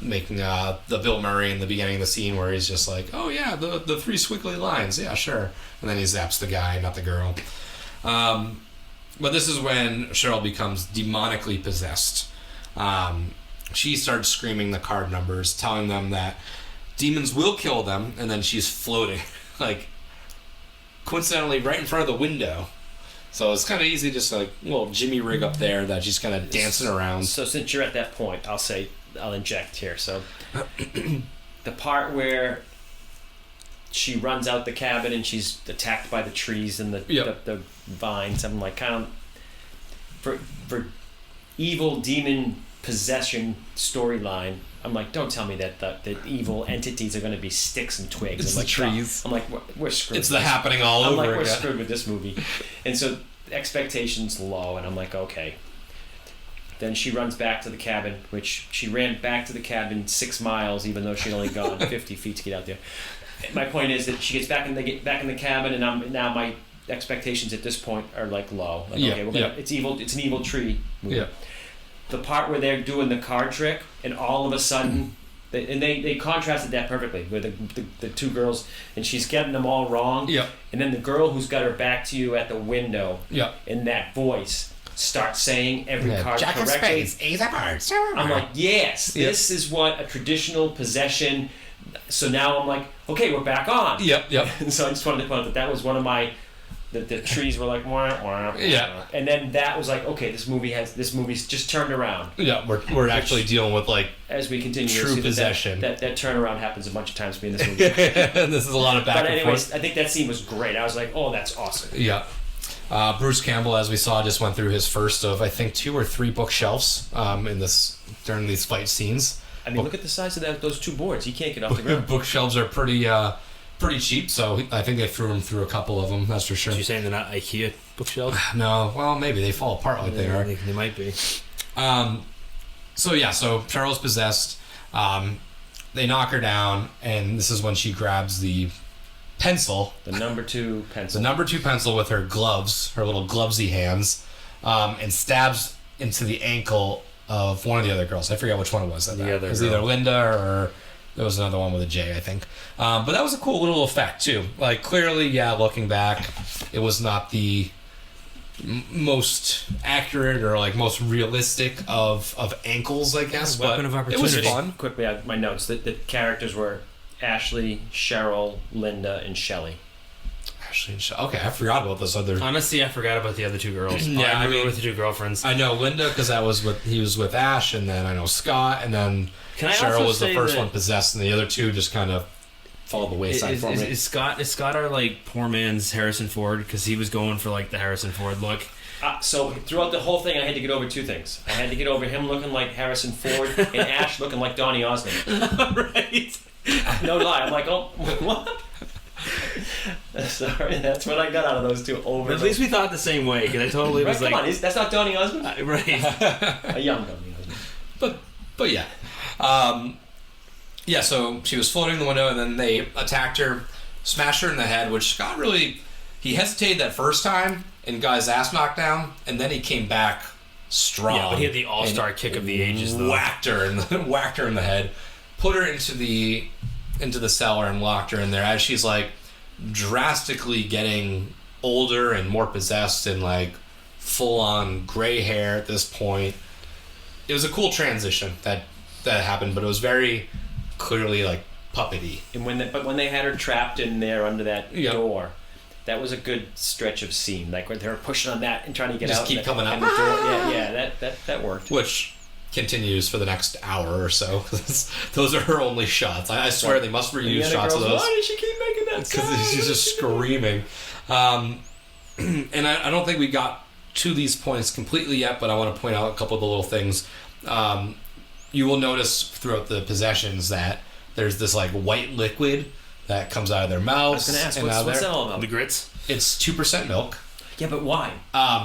making the Bill Murray in the beginning of the scene where he's just like, oh yeah, the three squiggly lines, yeah, sure. And then he zaps the guy, not the girl. But this is when Cheryl becomes demonically possessed. She starts screaming the card numbers, telling them that demons will kill them, and then she's floating, like, coincidentally right in front of the window. So it's kind of easy, just like a little Jimmy rig up there that she's kind of dancing around. So since you're at that point, I'll inject here. So the part where she runs out the cabin and she's attacked by the trees and the vines, I'm like, kind of for evil demon possession storyline, I'm like, don't tell me that the evil entities are going to be sticks and twigs. It's I'm like, the trees. I'm like, we're screwed. It's the happening all over again. We're screwed with this movie. And so expectations low, and I'm like, okay. Then she runs back to the cabin, which she ran back to the cabin 6 miles, even though she'd only gone 50 feet to get out there. My point is that she gets back in the cabin, and now my expectations at this point are like low. Like, okay, it's evil. It's an evil tree movie. Yeah. The part where they're doing the card trick, and all of a sudden, they contrasted that perfectly with the two girls, and she's getting them all wrong. Yeah. And then the girl who's got her back to you at the window. Yeah. In that voice, start saying every card Jack of correctly. spades, ace of hearts. I'm like, yes, this is what a traditional possession. So now I'm like, okay, we're back on. Yep. And so I just wanted to point out that was one of my. The trees were like, wah, wah, Yeah. and then that was like, okay, this movie's just turned around. Yeah, we're actually dealing with like As we continue, true you'll see possession. That turnaround happens a bunch of times for me in this movie. and this is a lot of back But and anyways, forth. I think that scene was great. I was like, oh, that's awesome. Yeah. Bruce Campbell, as we saw, just went through his first of I think 2 or 3 bookshelves during these fight scenes. I mean, look at the size of those 2 boards. He can't get off the ground. Bookshelves are pretty cheap, so I think they threw him through a couple of them. That's for sure. You're saying they're not IKEA bookshelves? No, well, maybe they fall apart like they are. They might be. So Cheryl's possessed. They knock her down, and this is when she grabs the pencil. The number 2 pencil. The number 2 pencil with her gloves, her little glovesy hands, and stabs into the ankle of one of the other girls. I forget which one it was. It was either Linda or there was another one with a J, I think. But that was a cool little effect, too. Like, clearly, looking back, it was not the most accurate or, like, most realistic of ankles, I guess. Weapon but of opportunity. It was fun. Quickly, my notes. The characters were Ashley, Cheryl, Linda, and Shelley. Ashley and okay, I forgot about this other... Honestly, I forgot about the other 2 girls. Yeah, I remember with the 2 girlfriends. I know Linda because he was with Ash, and then I know Scott, and then Cheryl was the first one possessed, and the other 2 just kind of fall the wayside for me. Is Scott our like poor man's Harrison Ford because he was going for like the Harrison Ford look? So throughout the whole thing, I had to get over 2 things. I had to get over him looking like Harrison Ford and Ash looking like Donny Osmond. Right. No lie. I'm like, oh, what? Sorry, that's what I got out of those 2 over. At least we thought the same way because I totally was Come like, on, that's not Donny Osmond. right. A young Donny Osmond. But yeah. So she was floating in the window, and then they attacked her, smashed her in the head, which Scott he hesitated that first time and got his ass knocked down, and then he came back strong. Yeah, but he had the all-star kick of the ages, though. Whacked her in the head, put her into the cellar and locked her in there as she's like drastically getting older and more possessed and like full on gray hair at this point. It was a cool transition that happened, but it was very clearly like puppety. And when they had her trapped in there under that door, that was a good stretch of scene. Like when they were pushing on that and trying to get Just out. keep coming out. That worked. Which continues for the next hour or so. Those are her only shots. I swear they must reuse shots of those. Why did she keep making that sound? Because she's just screaming. And I don't think we got to these points completely yet, but I want to point out a couple of the little things. You will notice throughout the possessions that there's this like white liquid that comes out of their mouths. I was going to ask, what's that all about? The grits? It's 2% milk. Yeah, but why?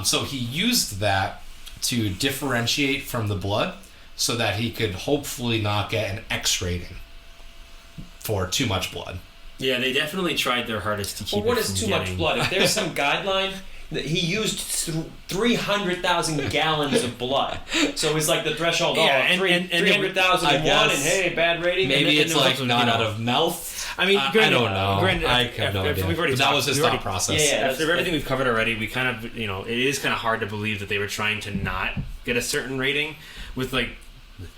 So he used that to differentiate from the blood so that he could hopefully not get an X rating for too much blood. Yeah, they definitely tried their hardest to keep Well, what it is from too getting... much blood? If there's some guideline, he used 300,000 gallons of blood. So it's like the threshold. Yeah, and 300,000 in one, and hey, bad rating. Maybe it's like also, not out of mouth. I mean, I don't know. I have no idea. We've already but that was his we've thought already- process. Yeah, After everything we've covered already, we kind of, it is kind of hard to believe that they were trying to not get a certain rating with like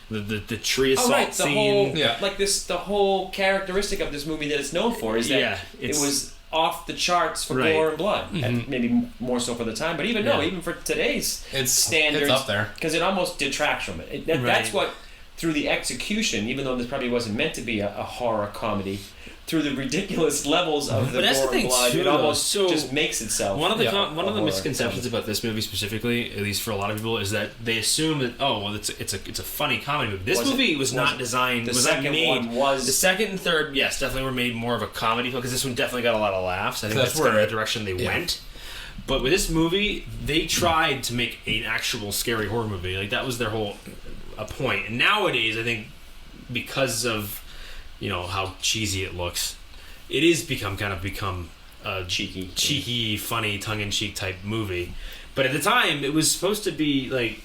the tree assault right, the scene. whole, the whole characteristic of this movie that it's known for is that it was off the charts for gore and blood, and maybe more so for the time. But even for today's standards, it's up there because it almost detracts from it. That's what, through the execution, even though this probably wasn't meant to be a horror comedy, through the ridiculous levels of the gore and blood, it almost just makes itself. One of the misconceptions about this movie specifically, at least for a lot of people, is that they assume that it's a funny comedy movie. This movie was not designed. The second one was the second and third. Yes, definitely were made more of a comedy because this one definitely got a lot of laughs. I think that's kind of the direction they went. But with this movie, they tried to make an actual scary horror movie. Like that was their whole point. And nowadays, I think because of how cheesy it looks, it is become a cheeky, funny, tongue-in-cheek type movie. But at the time, it was supposed to be like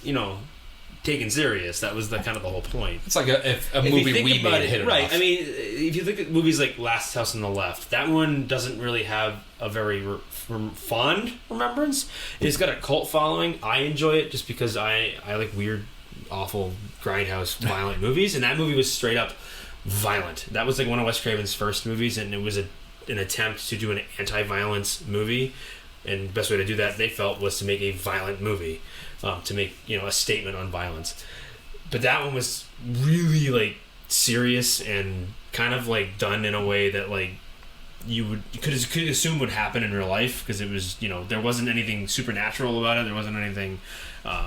taken serious. That was the kind of the whole point. It's like if a movie we made hit it right. off. I mean, if you look at movies like Last House on the Left, that one doesn't really have a very fond remembrance. It's got a cult following. I enjoy it just because I like weird, awful, grindhouse, violent movies, and that movie was straight up violent. That was like one of Wes Craven's first movies, and it was an attempt to do an anti-violence movie. And the best way to do that, they felt, was to make a violent movie, to make a statement on violence. But that one was really like serious and kind of like done in a way that like you could assume would happen in real life, because it was there wasn't anything supernatural about it. There wasn't anything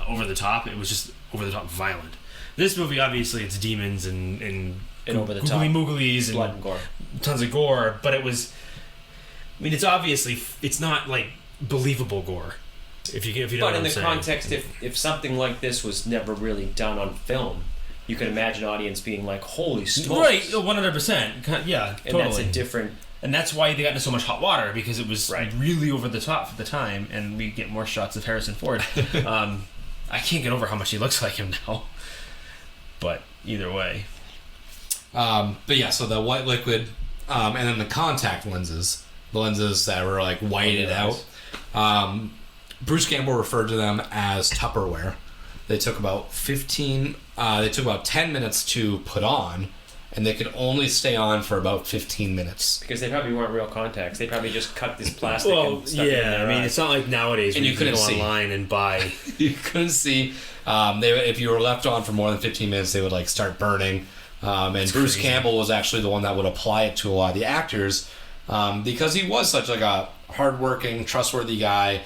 over the top. It was just over the top violent. This movie, obviously, it's demons and over the top googlies and blood and gore, tons of gore. But it was, I mean, it's not like believable gore. If you know but what in I'm the saying. context, if something like this was never really done on film, you can imagine an audience being like, "Holy smokes!" Right, 100%. Yeah, and totally. that's a different. And that's why they got into so much hot water, because it was Right. really over the top at the time, and we get more shots of Harrison Ford. I can't get over how much he looks like him now. But either way. But yeah, so the white liquid, and then the contact lenses, the lenses that were like whited out. Bruce Campbell referred to them as Tupperware. They took about 10 minutes to put on, and they could only stay on for about 15 minutes. Because they probably weren't real contacts. They probably just cut this plastic Well, and stuck it in yeah, their I mean, eye. it's not like nowadays And when you you can go couldn't see. online and buy. You couldn't see. If you were left on for more than 15 minutes, they would like start burning. And Bruce crazy. Campbell was actually the one that would apply it to a lot of the actors, because he was such like a hardworking, trustworthy guy.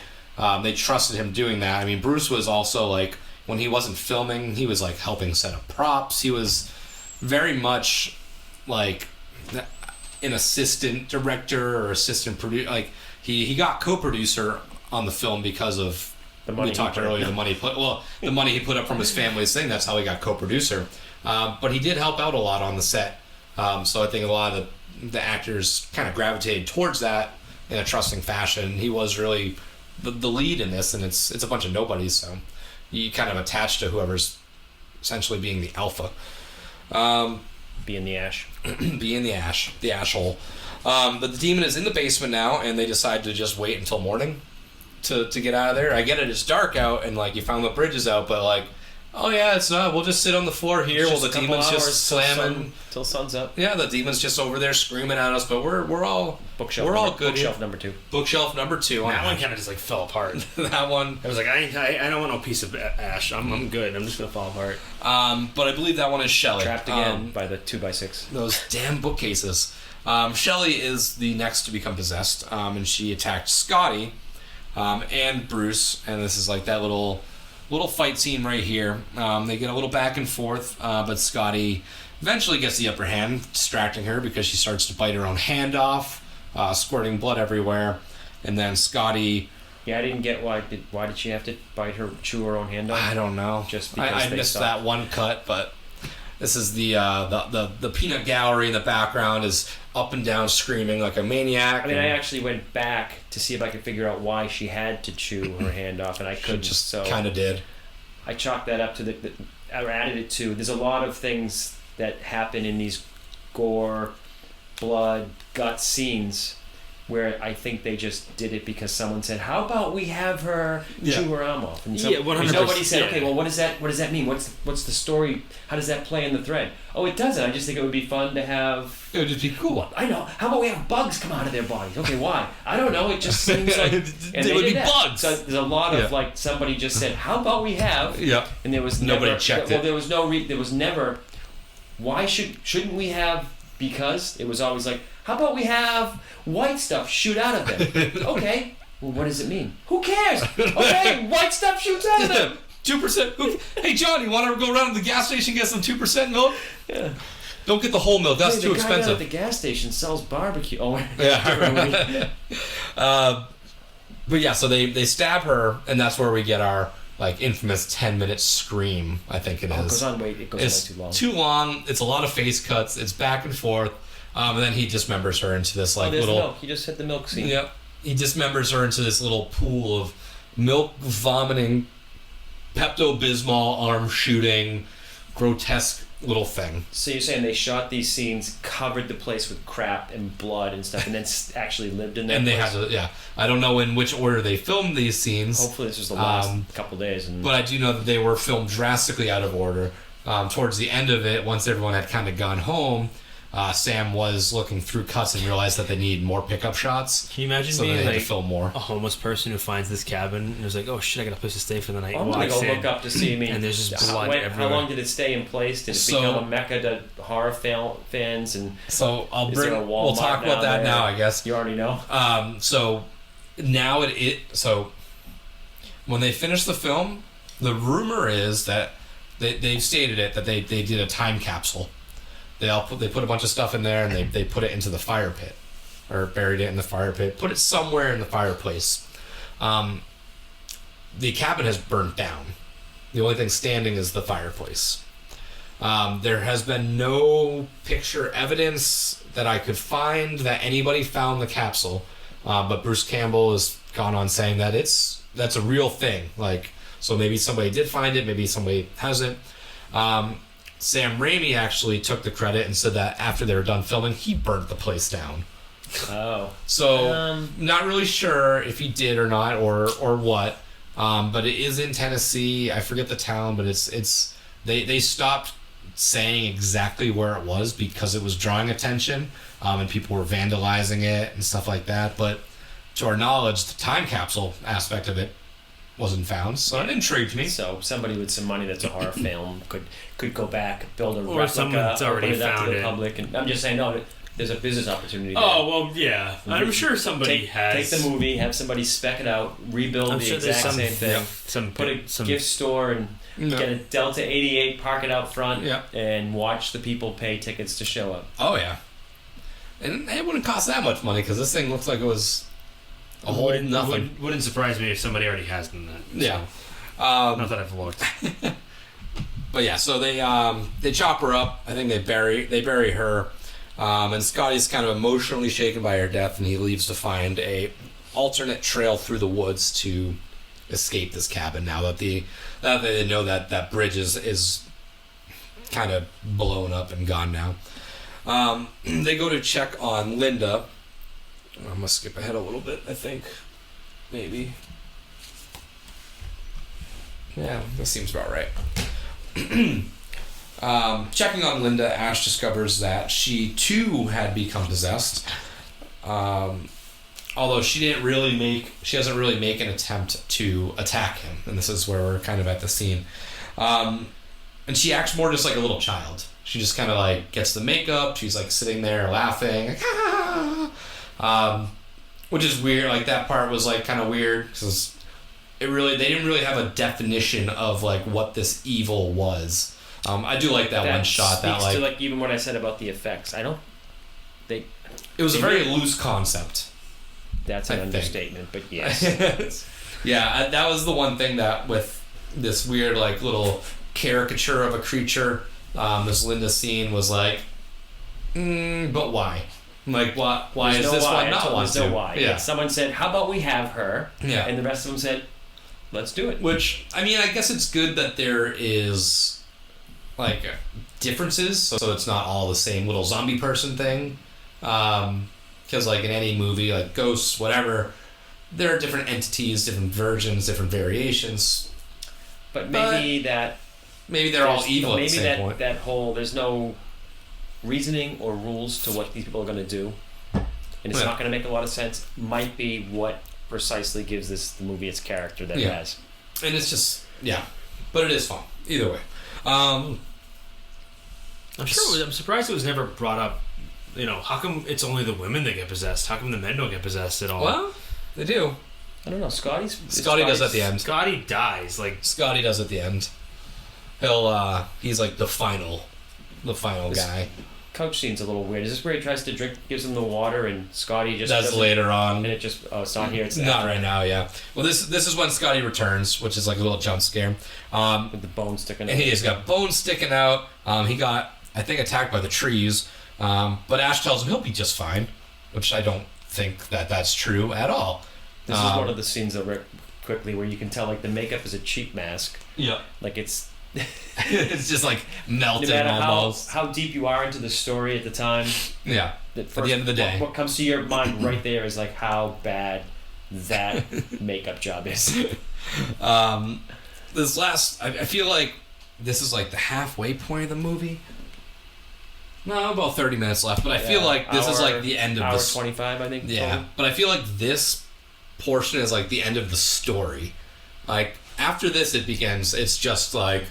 They trusted him doing that. I mean, Bruce was also like, when he wasn't filming, he was like helping set up props. He was very much like an assistant director or assistant producer. Like he got co-producer on the film because of The money we he talked put earlier. up. The money he put up from his family's thing. That's how he got co-producer. But he did help out a lot on the set. So I think a lot of the actors kind of gravitated towards that in a trusting fashion. He was really the lead in this, and it's a bunch of nobodies. So you kind of attach to whoever's essentially being the alpha. Being the ash. Being the ash hole. But the demon is in the basement now, and they decide to just wait until morning to get out of there. I get it, it's dark out, and like you found the bridges out, but like, oh yeah, it's not. We'll just sit on the floor here while the demon's just slamming. Till sun's up. Yeah, the demon's just over there screaming at us, but we're all good. Bookshelf number 2. Bookshelf number 2. That one kind of just like fell apart. That one. I was like, I don't want no piece of ash. I'm good. I'm just gonna fall apart. But I believe that one is Shelley. Trapped again by the 2x6. Those damn bookcases. Shelley is the next to become possessed, and she attacked Scotty and Bruce, and this is like that little fight scene right here. They get a little back and forth, but Scotty eventually gets the upper hand, distracting her because she starts to bite her own hand off, squirting blood everywhere, and then Scotty... Yeah, I didn't get why did she have to chew her own hand off? I don't know. Just because I they missed stopped. that one cut, but this is the peanut gallery in the background is up and down screaming like a maniac. I mean, I actually went back to see if I could figure out why she had to chew her hand off, and I couldn't. just So kind of did. I chalked that up to or added it to. There's a lot of things that happen in these gore, blood, gut scenes where I think they just did it because someone said, "How about we have her chew her arm off?" And Yeah, 100%. nobody said, "Okay, Yeah. well, what does that mean? What's the story? How does that play in the thread?" Oh, it doesn't. I just think it would be fun to have. It would just be cool. I know. How about we have bugs come out of their bodies? Okay, why? I don't know. It just seems like They would did be that. bugs. So there's a lot of Yeah. like somebody just said, "How about we have?" Yep. And there was Nobody never, checked well, it. there was there was never. Why shouldn't we have? Because it was always like, how about we have white stuff shoot out of them? Okay. Well, what does it mean? Who cares? Okay, white stuff shoots out of them. 2%. Hey, John, you want to go around to the gas station and get some 2% milk? Yeah. Don't get the whole milk. That's Hey, too the guy down expensive. at the gas station sells barbecue. Oh, Yeah. But yeah, so they stab her, and that's where we get our like infamous 10-minute scream. I think it is. it goes on way It's too long. too long. It's a lot of face cuts. It's back and forth. And then he dismembers her into this like there's little. milk. He just hit the milk scene. Yep. He dismembers her into this little pool of milk vomiting Pepto-Bismol arm shooting, grotesque little thing. So you're saying they shot these scenes, covered the place with crap and blood and stuff, and then actually lived in that And they place? had to, yeah. I don't know in which order they filmed these scenes. Hopefully this was the last couple days. But I do know that they were filmed drastically out of order. Towards the end of it, once everyone had kind of gone home, Sam was looking through cuts and realized that they need more pickup shots. Can you imagine So being they had like to film more. a homeless person who finds this cabin and is like, oh shit, I got a place to stay for the night. I'm going to go look up to see, I mean, and there's just blood everywhere. how long did it stay in place? Did it become a mecca to horror fans? And So is there a we'll talk Walmart about that there? now, I guess. You already know? So now so when they finish the film, the rumor is that they've stated it that they did a time capsule. They put a bunch of stuff in there and they put it into the fire pit, or buried it in the fire pit, put it somewhere in the fireplace. The cabin has burnt down. The only thing standing is the fireplace. There has been no picture evidence that I could find that anybody found the capsule, but Bruce Campbell has gone on saying that that's a real thing. Like, so maybe somebody did find it, maybe somebody hasn't. Sam Raimi actually took the credit and said that after they were done filming, he burnt the place down. Oh. So, not really sure if he did or not, or what. But it is in Tennessee. I forget the town, but they stopped saying exactly where it was because it was drawing attention, and people were vandalizing it and stuff like that. But to our knowledge, the time capsule aspect of it wasn't found, so it intrigued me. So somebody with some money that's a horror film could go back, build a Or replica, someone's already open it up found to the it. public. And I'm just saying, no, there's a business opportunity there. Oh, well, yeah. I'm sure somebody has. Take the movie, have somebody spec it out, rebuild I'm the sure there's exact same thing, put a gift store and get a Delta 88, park it out front, and watch the people pay tickets to show up. Oh, yeah. And it wouldn't cost that much money because this thing looks like it was a whole nothing. Wouldn't surprise me if somebody already has done that. Yeah. Not that I've looked. But yeah, so they chop her up. I think they bury her. And Scotty's kind of emotionally shaken by her death, and he leaves to find a alternate trail through the woods to escape this cabin. Now that they know that bridge is kind of blown up and gone now. They go to check on Linda. I'm gonna skip ahead a little bit, I think. Maybe. Yeah, that seems about right. Checking on Linda, Ash discovers that she too had become possessed. Although she doesn't really make an attempt to attack him, and this is where we're kind of at the scene. And she acts more just like a little child. She just kind of like gets the makeup. She's like sitting there laughing, like, which is weird. Like that part was like kind of weird because they didn't really have a definition of like what this evil was. I do like that one shot. That speaks like to like even what I said about the effects. it was a very loose concept. That's an understatement, but yes. Yeah, that was the one thing that with this weird like little caricature of a creature, this Linda scene was like, but why? Like, why There's is no this why. one not want There's to? no why. Yeah. Someone said, "How about we have her?" Yeah. And the rest of them said, "Let's do it." Which, I mean, I guess it's good that there is like differences, so it's not all the same little zombie person thing. Because like in any movie, like ghosts, whatever, there are different entities, different versions, different variations. But maybe they're all evil at the same point. That whole there's no reasoning or rules to what these people are going to do, and it's not going to make a lot of sense. Might be what precisely gives the movie its character that it has. And it's just but it is fun either way. I'm surprised it was never brought up. You know, how come it's only the women that get possessed? How come the men don't get possessed at all? Well, they do. I don't know. Scotty does at the end. Scotty dies. Like Scotty does at the end. He's like the final guy. Couch scene's a little weird. Is this where he tries to drink, gives him the water, and Scotty just That's later on. And it just it's not here. It's not right now. Yeah. Well, this is when Scotty returns, which is like a little jump scare. With the bone sticking out. And he's got bones sticking out. He got, I think, attacked by the trees. But Ash tells him he'll be just fine, which I don't think that's true at all. This is one of the scenes, though, Rick, quickly, where you can tell like the makeup is a cheap mask. Yeah. Like it's It's just like no melting matter almost. how deep you are into the story at the time. Yeah. At the end of the day. What comes to your mind right there is like how bad that makeup job is. This last, I feel like this is like the halfway point of the movie. No, about 30 minutes left, but I feel like this is like the end of hour the 25, I think. Yeah, total. but I feel like this portion is like the end of the story. Like after this, it's just like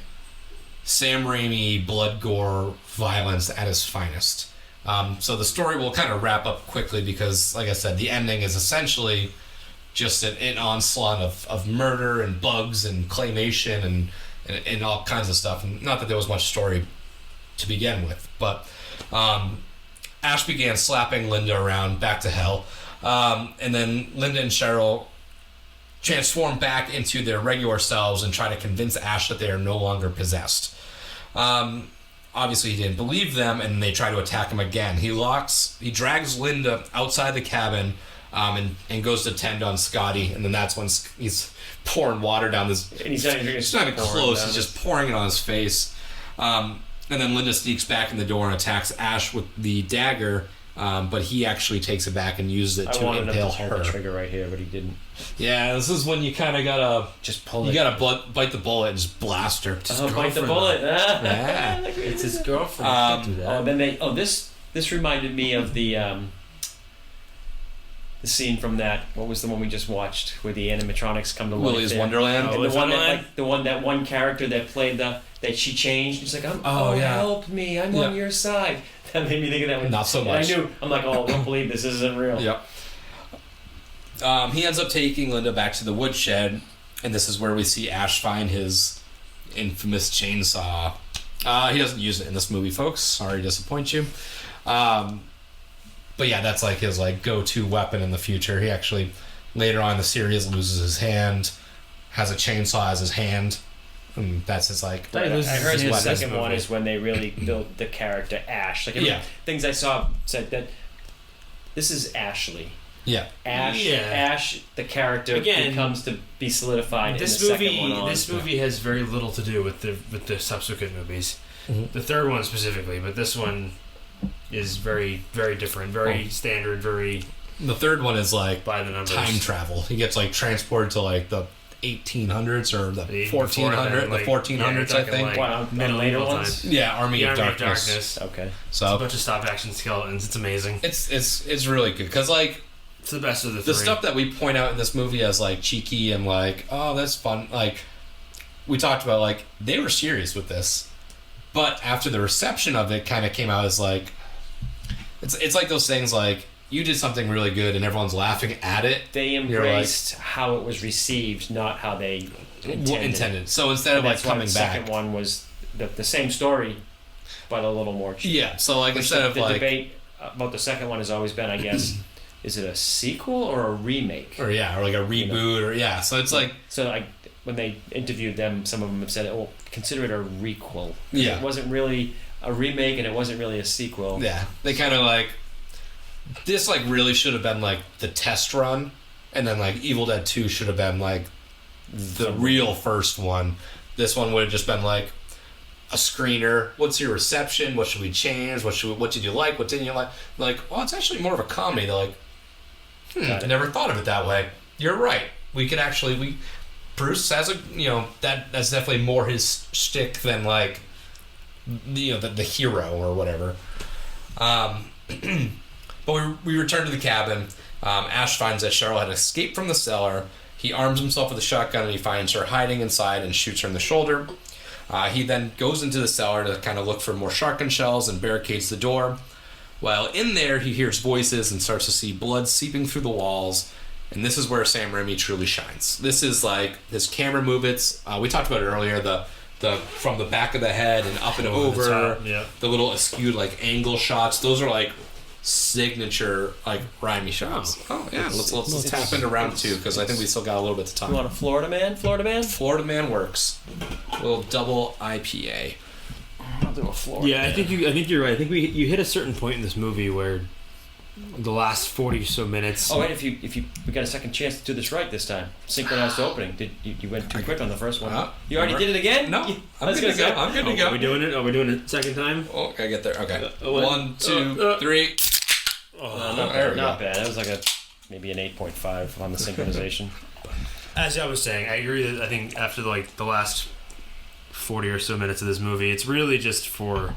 Sam Raimi blood, gore, violence at its finest. So the story will kind of wrap up quickly because, like I said, the ending is essentially just an onslaught of murder and bugs and claymation and all kinds of stuff. And not that there was much story to begin with, but Ash began slapping Linda around back to hell. And then Linda and Cheryl transform back into their regular selves and try to convince Ash that they are no longer possessed. Obviously, he didn't believe them, and they try to attack him again. He drags Linda outside the cabin and goes to tend on Scotty, and then that's when he's pouring water down this. And he's not even close. He's just pouring it on his face. And then Linda sneaks back in the door and attacks Ash with the dagger, but he actually takes it back and uses it to impale her. Pull the trigger right here, but he didn't. Yeah, this is when you kind of gotta just pull. You gotta bite the bullet and just blast her. Bite the bullet. Yeah. It's his girlfriend. Do that. Then this reminded me of the scene from that. What was the one we just watched where the animatronics come to life? Willy's Wonderland. And that one character that played that she changed. She's like, help me! I'm on your side. That made me think of that one. Not so much. I'm like, I don't believe this isn't real. Yep. He ends up taking Linda back to the woodshed, and this is where we see Ash find his infamous chainsaw. He doesn't use it in this movie, folks. Sorry to disappoint you. But yeah, that's like his go-to weapon in the future. He actually, later on in the series, loses his hand, has a chainsaw as his hand, and that's his I heard the second one is when they really built the character Ash. Things I saw said that this is Ashley. Yeah. Ash, the character becomes to be solidified. This in the movie, second one this movie has very little to do with the subsequent movies. Mm-hmm. The third one specifically, but this one is very, very different, very standard, very. The third one is like by the numbers. Time travel. He gets transported to the 1800s or the 1400s, the 1400s, I think. Later ones. Yeah, Army of Darkness. Okay. So it's a bunch of stop action skeletons. It's amazing. It's really good because it's the best of the three. The stuff that we point out in this movie as cheeky and oh, that's fun. We talked about they were serious with this, but after the reception of it kind of came out as it's like those things you did something really good and everyone's laughing at it. They embraced how it was received, not how they intended. So instead of coming the back, second one was the same story, but a little more cheap. Yeah. So instead of the debate about the second one has always been, I guess. Is it a sequel or a remake? Or a reboot, So it's when they interviewed them, some of them have said, "Oh, consider it a requel." Yeah, it wasn't really a remake, and it wasn't really a sequel. Yeah, they kind of this really should have been the test run, and then Evil Dead 2 should have been the real first one. This one would have just been a screener. What's your reception? What should we change? What did you like? What didn't you like? Well, it's actually more of a comedy. They're I never thought of it that way. You're right. We could actually Bruce has that's definitely more his shtick than the hero or whatever. But we return to the cabin. Ash finds that Cheryl had escaped from the cellar. He arms himself with a shotgun and he finds her hiding inside and shoots her in the shoulder. He then goes into the cellar to kind of look for more shotgun shells and barricades the door. While in there, he hears voices and starts to see blood seeping through the walls. And this is where Sam Raimi truly shines. This is his camera movements. We talked about it earlier. The from the back of the head and up and over. The little askewed angle shots. Those are signature Raimi shots. Oh yeah, let's tap into round 2 because I think we still got a little bit of time. You want a Florida Man? Florida Man works. A little double IPA. I'll do a Florida. Yeah, I think you're right. I think you hit a certain point in this movie where the last 40 or so minutes. Oh, and if we got a second chance to do this right this time, synchronized opening. You went too quick on the first one? You already did it again? No, I'm good to go. I'm good to go. Are we doing it? Are we doing it second time? Oh, gotta get there. Okay. 1, 2, 3. Not bad. That was like maybe an 8.5 on the synchronization. As I was saying, I agree that I think after the last 40 or so minutes of this movie, it's really just for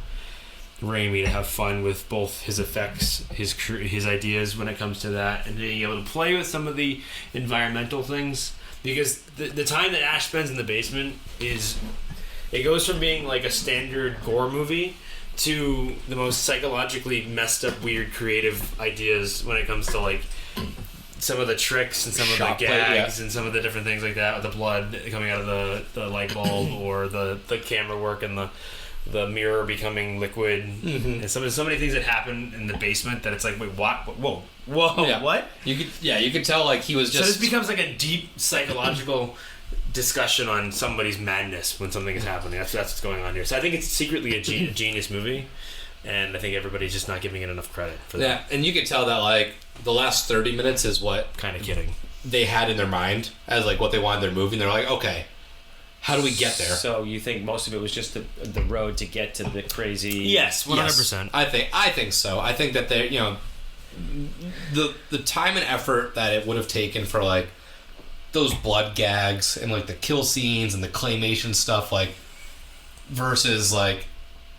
Raimi to have fun with both his effects, his ideas when it comes to that, and being able to play with some of the environmental things. Because the time that Ash spends in the basement it goes from being like a standard gore movie to the most psychologically messed up, weird, creative ideas when it comes to like some of the tricks and some of the gags and some of the different things like that, with the blood coming out of the light bulb or the camera work and the mirror becoming liquid, and so many things that happen in the basement that it's like, wait, what? Whoa, Yeah. what? You could tell like he was just. So this becomes like a deep psychological discussion on somebody's madness when something is happening. That's what's going on here. So I think it's secretly a genius movie, and I think everybody's just not giving it enough credit for that. Yeah, and you could tell that like the last 30 minutes is what Kind of kidding. they had in their mind as like what they wanted their movie, and they're like, okay, how do we get there? So you think most of it was just the road to get to the crazy? Yes, 100%. Yes, I think so. I think that they, the time and effort that it would have taken for like those blood gags and like the kill scenes and the claymation stuff, like versus like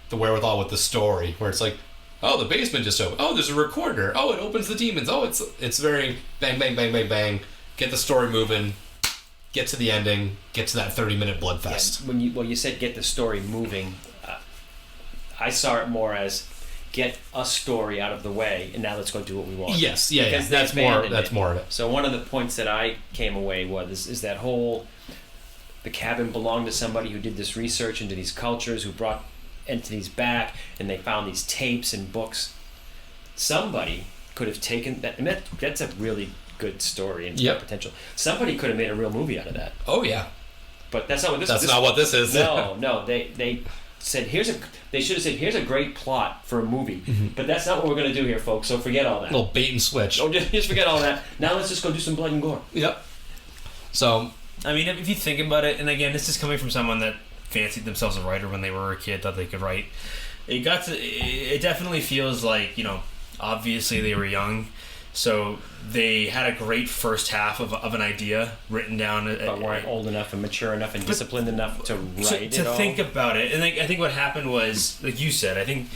the wherewithal with the story, where it's like, oh, the basement just opened. Oh, there's a recorder. Oh, it opens the demons. Oh, it's very bang, bang, bang, bang, bang. Get the story moving. Get to the ending. Get to that 30-minute blood fest. Yeah, when you said get the story moving, I saw it more as get a story out of the way, and now let's go do what we want. Yes, yeah. That's more of it. So one of the points that I came away with is that whole the cabin belonged to somebody who did this research into these cultures, who brought entities back, and they found these tapes and books. Somebody could have taken that, and that's a really good story and potential. Somebody could have made a real movie out of that. Oh yeah, but that's not what this. That's not what this is. No. They said they should have said here's a great plot for a movie, but that's not what we're going to do here, folks. So forget all that. A little bait and switch. Oh, just forget all that. Now let's just go do some blood and gore. Yep. So, I mean, if you think about it, and again, this is coming from someone that fancied themselves a writer when they were a kid, thought they could write. It definitely feels like, obviously they were young, so they had a great first half of an idea written down. But weren't old enough and mature enough and disciplined enough to write to think about it. And I think what happened was, like you said, I think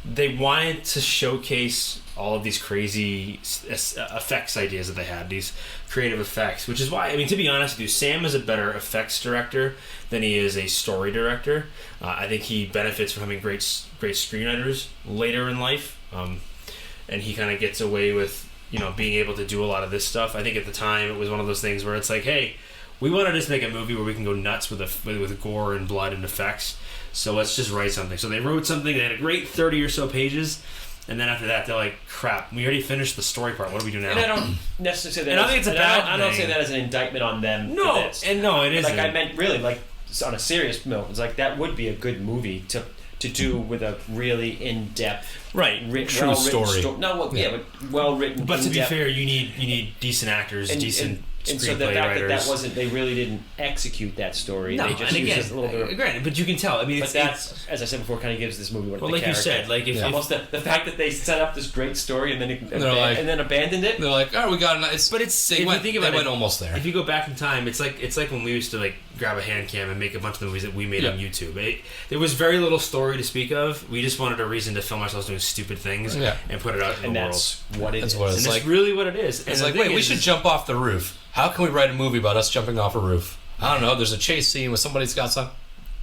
they wanted to showcase all of these crazy effects ideas that they had, these creative effects, which is why, I mean, to be honest with you, Sam is a better effects director than he is a story director. I think he benefits from having great screenwriters later in life, and he kind of gets away with being able to do a lot of this stuff. I think at the time it was one of those things where it's like, hey, we want to just make a movie where we can go nuts with gore and blood and effects, so let's just write something. So they wrote something, they had a great 30 or so pages, and then after that they're like, crap, we already finished the story part, what do we do now? And I don't necessarily say that. And I think it's a bad I don't thing. say that as an indictment on them. No, for this. and no, it isn't. Like I meant really, like on a serious note, it's like that would be a good movie to do with a really in-depth, true story. But well-written. But to be fair, you need decent actors, decent and so the screenplay fact writers. that wasn't, they really didn't execute that story. No, They just and used again, this little bit. granted, but you can tell. I mean, But that's, as I said before, kind of gives this movie what well, the like character. you said, like if Almost the fact that they set up this great story and then like- and then abandoned it. they're like, all right, we got it. if you think about they it, went almost there. If you go back in time, it's like when we used to like grab a hand cam and make a bunch of movies that we made on YouTube. There was very little story to speak of. We just wanted a reason to film ourselves doing stupid things and put it out in And the world. that's what it is. What And it's that's like. really what it is. And It's the like, thing wait, we is- should jump off the roof. How can we write a movie about us jumping off a roof? I don't know. There's a chase scene with somebody's got some.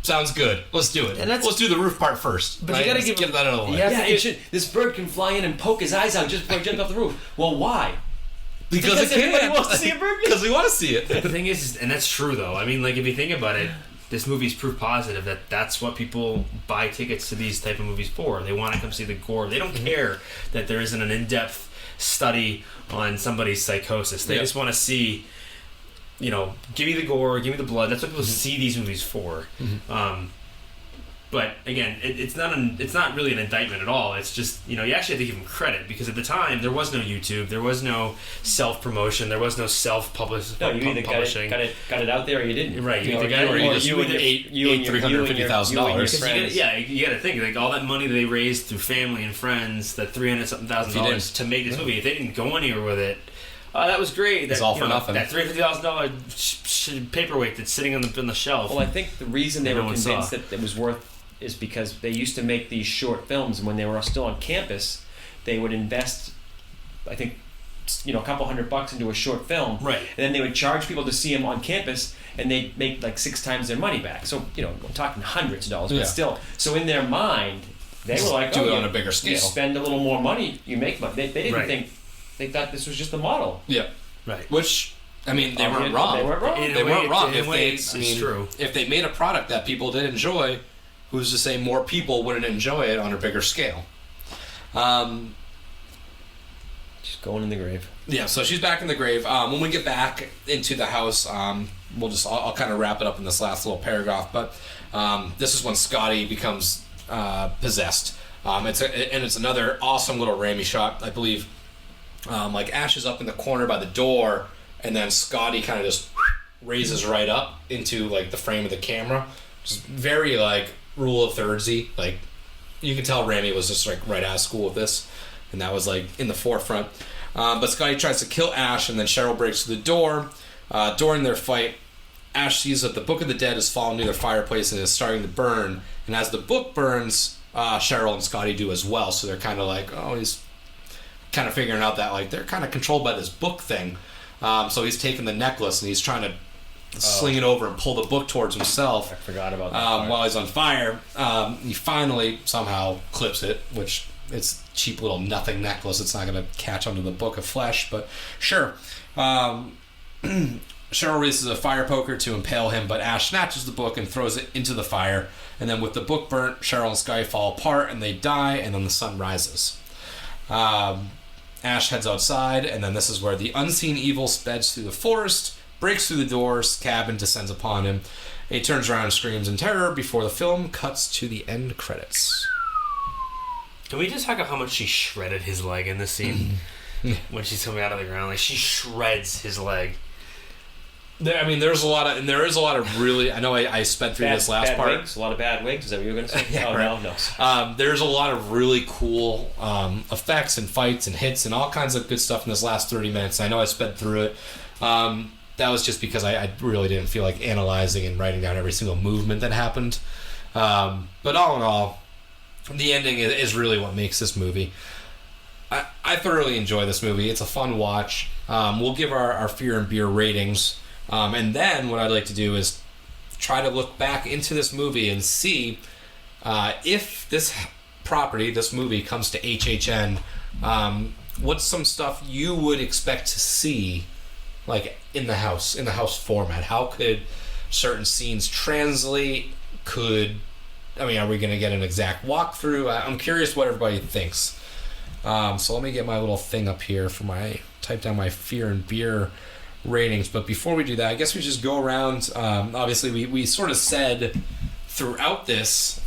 Sounds good. Let's do it. And let's do the roof part first. But you gotta Let's give get that out of the way. Yeah, this bird can fly in and poke his eyes out just before he jumps off the roof. Well, why? Because everybody wants to see a bird. Because we want to see it. The thing is, and that's true though. I mean, like if you think about it, this movie's proof positive that that's what people buy tickets to these type of movies for. They want to come see the gore. They don't care that there isn't an in-depth study on somebody's psychosis. They just want to see, give me the gore, give me the blood. That's what people see these movies for. But again, it's not really an indictment at all. It's just, you actually have to give him credit, because at the time there was no YouTube, there was no self-promotion, there was no self-publishing. No, you either got it out there or you didn't. Right, you either got it or you just ate $350,000. You got to think, like, all that money they raised through family and friends, that $300,000 to make this movie, if they didn't go anywhere with it, that was great. It's all for nothing. That $350,000 paperweight that's sitting on the shelf. Well, I think the reason they were convinced that it was worth is because they used to make these short films, and when they were still on campus, they would invest, I think, a couple $100 into a short film, right? And then they would charge people to see them on campus, and they'd make like 6 times their money back. So I'm talking hundreds of dollars, but still. So in their mind, they were like, do it on a bigger scale. You spend a little more money, you make money. They didn't think. They thought this was just the model. Yeah, right. Which, I mean, they weren't wrong. They weren't wrong. They weren't wrong. It's true. If they made a product that people did enjoy, who's to say more people wouldn't enjoy it on a bigger scale? She's going in the grave. Yeah, so she's back in the grave. When we get back into the house, I'll kind of wrap it up in this last little paragraph. But this is when Scotty becomes possessed. It's another awesome little Raimi shot, I believe. Like Ash is up in the corner by the door, and then Scotty kind of just raises right up into like the frame of the camera. Just very like rule of thirdsy. Like you can tell Raimi was just like right out of school with this, and that was like in the forefront. But Scotty tries to kill Ash, and then Cheryl breaks through the door. During their fight, Ash sees that the Book of the Dead has fallen near their fireplace and is starting to burn. And as the book burns, Cheryl and Scotty do as well. So they're kind of like, oh, he's kind of figuring out that like they're kind of controlled by this book thing. So he's taking the necklace and he's trying to sling it over and pull the book towards himself. I forgot about that while he's on fire. He finally somehow clips it, which it's a cheap little nothing necklace. It's not going to catch onto the book of flesh, but sure. Cheryl raises a fire poker to impale him, but Ash snatches the book and throws it into the fire. And then with the book burnt, Cheryl and Sky fall apart and they die, and then the sun rises. Ash heads outside, and then this is where the unseen evil speds through the forest, breaks through the door's cabin, descends upon him. He turns around and screams in terror before the film cuts to the end credits. Can we just talk about how much she shredded his leg in this scene? When she's coming out of the ground, like she shreds his leg. There is a lot of really. I know I sped through this last part. Wigs, a lot of bad wigs. Is that what you were going to say? Yeah, right. No. There's a lot of really cool effects and fights and hits and all kinds of good stuff in this last 30 minutes. I know I sped through it. That was just because I really didn't feel like analyzing and writing down every single movement that happened. But all in all, the ending is really what makes this movie. I thoroughly enjoy this movie. It's a fun watch. We'll give our Fear and Beer ratings. And then what I'd like to do is try to look back into this movie and see if this movie comes to HHN, what's some stuff you would expect to see like in the house format? How could certain scenes translate? Are we going to get an exact walkthrough? I'm curious what everybody thinks. So let me get my little thing up here type down my Fear and Beer ratings. But before we do that, I guess we just go around. Obviously, we sort of said throughout this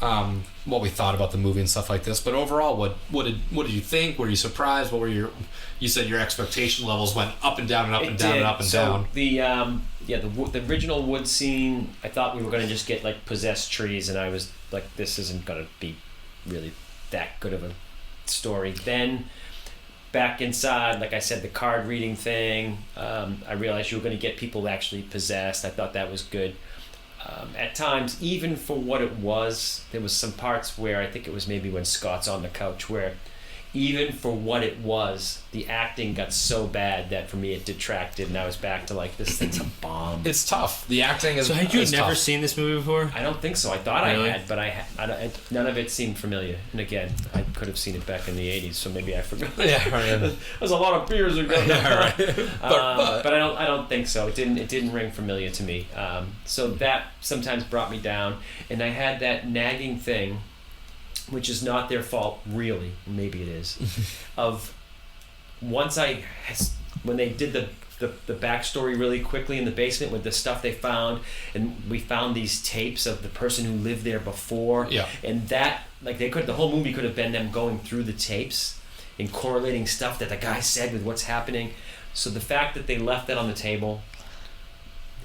what we thought about the movie and stuff like this. But overall, what did you think? Were you surprised? What were you said your expectation levels went up and down and up and down and up and down. The original wood scene, I thought we were going to just get like possessed trees, and I was like, this isn't going to be really that good of a story. Then back inside, like I said, the card reading thing, I realized you were going to get people actually possessed. I thought that was good. At times, even for what it was, there was some parts where I think it was maybe when Scott's on the couch where even for what it was, the acting got so bad that for me it detracted, and I was back to like, this thing's a bomb. It's tough. The acting is. So had you never tough. seen this movie before? I don't think so. I thought really? I had, but none of it seemed familiar. And again, I could have seen it back in the 80s, so maybe I forgot. Yeah, right. That was a lot of beers ago. Yeah, right. But I don't think so. It didn't ring familiar to me. So that sometimes brought me down, and I had that nagging thing, which is not their fault, really. Maybe it is. Of once when they did the the backstory really quickly in the basement with the stuff they found, and we found these tapes of the person who lived there before. Yeah. And that, like, the whole movie could have been them going through the tapes and correlating stuff that the guy said with what's happening. So the fact that they left that on the table,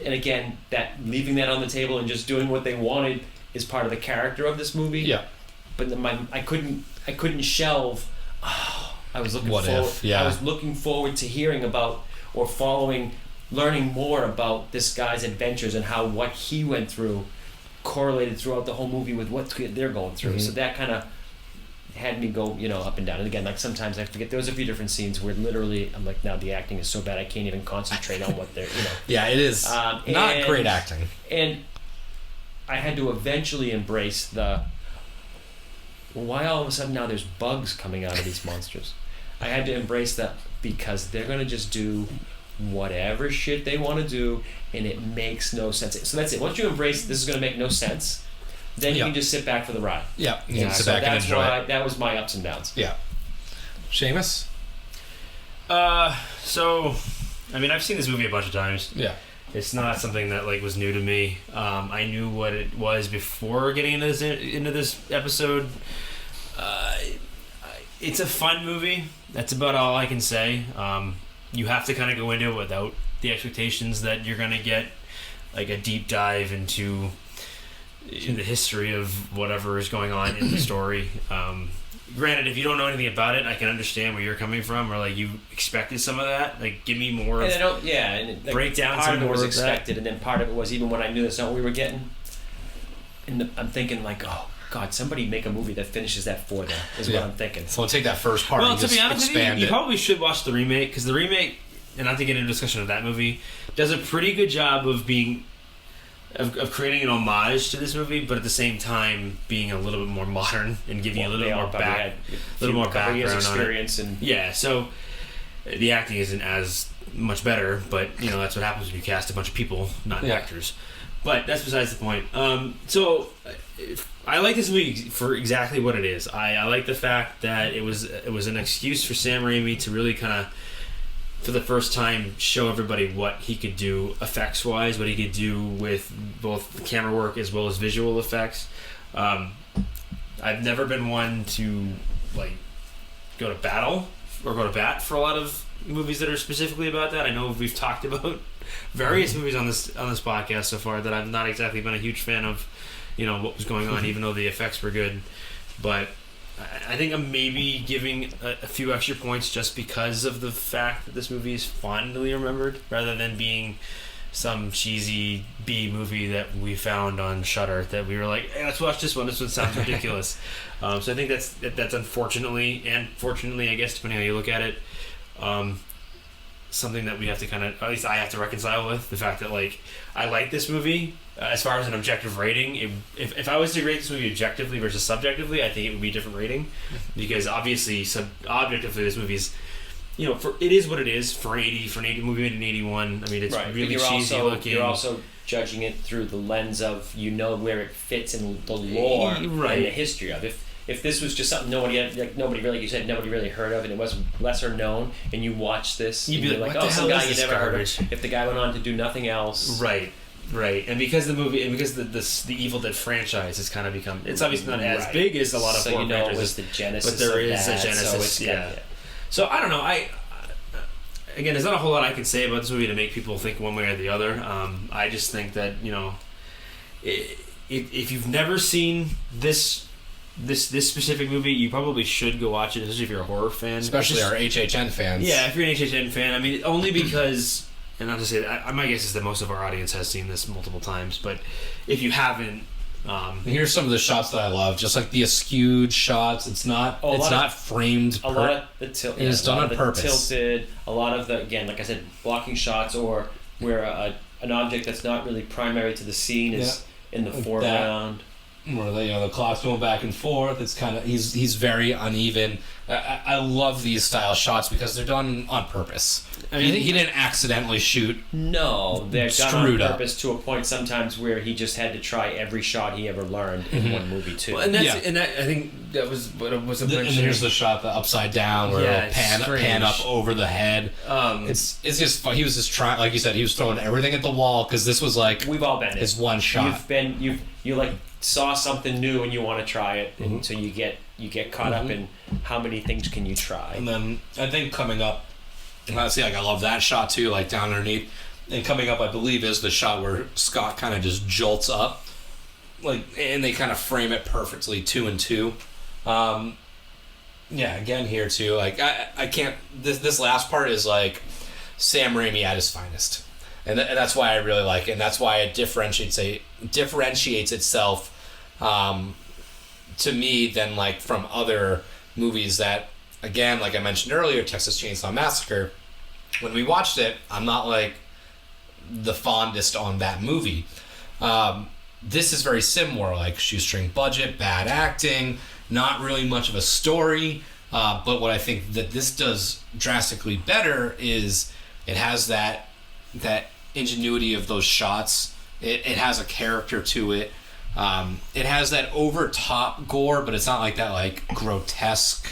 and again, that leaving that on the table and just doing what they wanted is part of the character of this movie. Yeah. But I couldn't shelve. I was looking What forward. if? Yeah. I was looking forward to hearing about or learning more about this guy's adventures and how what he went through correlated throughout the whole movie with what they're going through. Mm-hmm. So that kind of had me go, up and down. And again, like sometimes I forget. There was a few different scenes where literally I'm like, now the acting is so bad I can't even concentrate on what they're. Yeah, it is not great acting. And I had to eventually embrace why all of a sudden now there's bugs coming out of these monsters. I had to embrace that because they're going to just do whatever shit they want to do, and it makes no sense. So that's it. Once you embrace this is going to make no sense, then you can just sit back for the ride. Yeah, you can sit so back and that's enjoy it. that was my ups and downs. Yeah. Shamus? So, I mean, I've seen this movie a bunch of times. Yeah. It's not something that like was new to me. I knew what it was before getting into this episode. It's a fun movie. That's about all I can say. You have to kind of go into it without the expectations that you're gonna get like a deep dive into the history of whatever is going on in the story. Granted, if you don't know anything about it, I can understand where you're coming from, or like you expected some of that. Like, give me more. And I don't. Yeah, and like, break down part some of it more was of expected, and then part of it was even when I knew that's not what we were getting. And I'm thinking like, oh God, somebody make a movie that finishes that for them. Is what I'm thinking. So we'll take that first part Well, and to just be honest with expand you it. probably should watch the remake, because the remake, and not to get into a discussion of that movie, does a pretty good job of being of creating an homage to this movie, but at the same time being a little bit more modern and giving you a little bit more background years on experience it. and Yeah, so the acting isn't as much better, but that's what happens when you cast a bunch of people, not actors. But that's besides the point. So I like this movie for exactly what it is. I like the fact that it was an excuse for Sam Raimi to really kind of, for the first time, show everybody what he could do effects-wise, what he could do with both camera work as well as visual effects. I've never been one to like go to battle or go to bat for a lot of movies that are specifically about that. I know we've talked about various movies on this podcast so far that I've not exactly been a huge fan of, what was going on, even though the effects were good. But I think I'm maybe giving a few extra points just because of the fact that this movie is fondly remembered, rather than being some cheesy B movie that we found on Shudder that we were like, hey, let's watch this one. This one sounds ridiculous. So I think that's unfortunately, and fortunately, I guess, depending on how you look at it, something that we have to kind of, at least I have to reconcile with the fact that like I like this movie. As far as an objective rating, if I was to rate this movie objectively versus subjectively, I think it would be a different rating, because obviously objectively this movie's, it is what it is for an 80 movie made in 81. I mean, it's really cheesy looking. You're also judging it through the lens of where it fits in the lore and the history of it. If this was just something nobody really heard of, and it was lesser known, and you watch this, you'd be like, oh, some guy you never garbage? Heard of. If the guy went on to do nothing else, Right, and because the movie and because the Evil Dead franchise has kind of become, it's obviously not as big as a lot of horror franchises, it was the genesis, but there is that, a genesis. So So I don't know. Again, there's not a whole lot I can say about this movie to make people think one way or the other. I just think that if you've never seen this specific movie, you probably should go watch it, especially if you're a horror fan, especially our HHN fans. Yeah, if you're an HHN fan, I mean, only because. And not to say that, my guess is that most of our audience has seen this multiple times, but if you haven't, here's some of the shots that I love, just like the askewed shots. It's not framed. A lot of the tilt. It's done on purpose. Tilted. A lot of the, again, like I said, blocking shots, or where an object that's not really primary to the scene is in the foreground. where the clock's going back and forth. It's kind of he's very uneven. I love these style shots because they're done on purpose. I mean, he didn't accidentally shoot. No, they're done Screwed on up. purpose to a point sometimes where he just had to try every shot he ever learned in one movie too. Well, and that's Yeah. and that I think that was what it was a And mention. here's the shot, the upside down, where Yeah, it'll it's pan up strange. over the head. It's just fun. He was just trying, like you said, he was throwing everything at the wall because this was like We've all been his it. one shot. You like saw something new and you want to try it, and so you get caught up in how many things can you try. And then I think coming up, and honestly, like I love that shot too, like down underneath. And coming up, I believe, is the shot where Scott kind of just jolts up, like, and they kind of frame it perfectly, 2 and 2. Yeah, again here too, like I can't. This last part is like Sam Raimi at his finest, and that's why I really like it, and that's why it differentiates itself to me than like from other movies that, again, like I mentioned earlier, Texas Chainsaw Massacre. When we watched it, I'm not like the fondest on that movie. This is very similar, like shoestring budget, bad acting, not really much of a story. But what I think that this does drastically better is it has that ingenuity of those shots. It has a character to it. It has that over top gore, but it's not like that like grotesque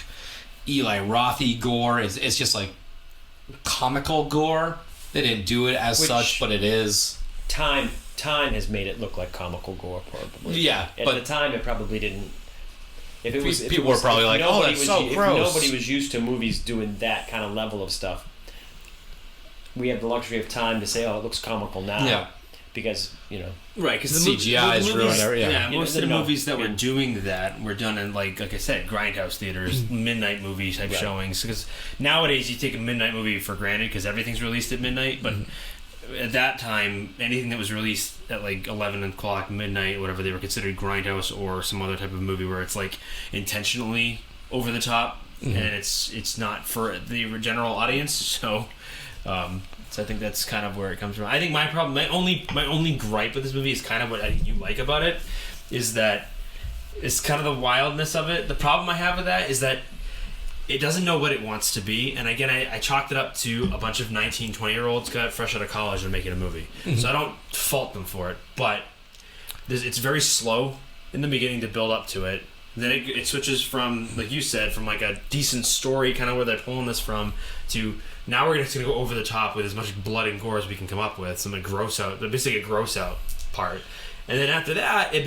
Eli Rothy gore. It's just like comical gore. They didn't do it as such, but it is. Time has made it look like comical gore, probably. Yeah, At but the time, it probably didn't. If it was, people were probably like, "Oh, that's so gross." If nobody was used to movies doing that kind of level of stuff, we have the luxury of time to say, "Oh, it looks comical now." Yeah. Because Right, because The CGI is ruined everything. Yeah, You most know, of the no. movies that were doing that were done in like I said, grindhouse theaters, midnight movie type Right. showings. Because nowadays you take a midnight movie for granted because everything's released at midnight. But at that time, anything that was released at like 11 o'clock, midnight, whatever, they were considered grindhouse or some other type of movie where it's like intentionally over the top and it's not for the general audience. So I think that's kind of where it comes from. I think my only gripe with this movie is kind of what I think you like about it, is that it's kind of the wildness of it. The problem I have with that is that it doesn't know what it wants to be. And again, I chalked it up to a bunch of 19, 20-year-olds got fresh out of college and making a movie. So I don't fault them for it. But it's very slow in the beginning to build up to it. Then it switches from, like you said, from like a decent story, kind of where they're pulling this from, to now we're just going to go over the top with as much blood and gore as we can come up with. Some basically a gross out part. And then after that, it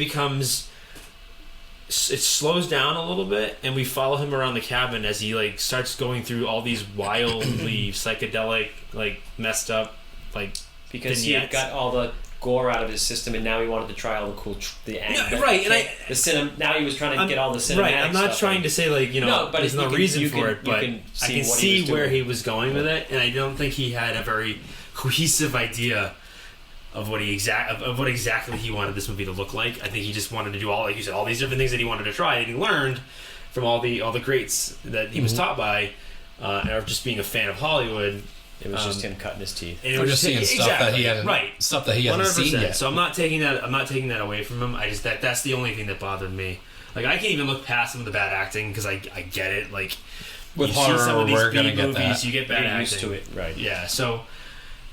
slows down a little bit, and we follow him around the cabin as he like starts going through all these wildly psychedelic, like messed up, like because he vignettes. got all the gore out of his system, and now he wanted to try all the cool, right, and now he was trying to get all the cinematic right. I'm not stuff trying to say like No, but there's no reason for it, but can I can what see was where doing. he was going with it, and I don't think he had a very cohesive idea of what exactly he wanted this movie to look like. I think he just wanted to do all, like you said, all these different things that he wanted to try, and he learned from all the greats that he was taught by, or just being a fan of Hollywood. It was just him cutting his teeth. And it Or was just seeing stuff that he hadn't, stuff that he hasn't seen yet. So I'm not taking that away from him. I just that's the only thing that bothered me. Like I can't even look past some of the bad acting because I get it. Like With you horror, see some of these we're gonna B get movies, that. you get bad You're acting. used to it, right? Yeah. So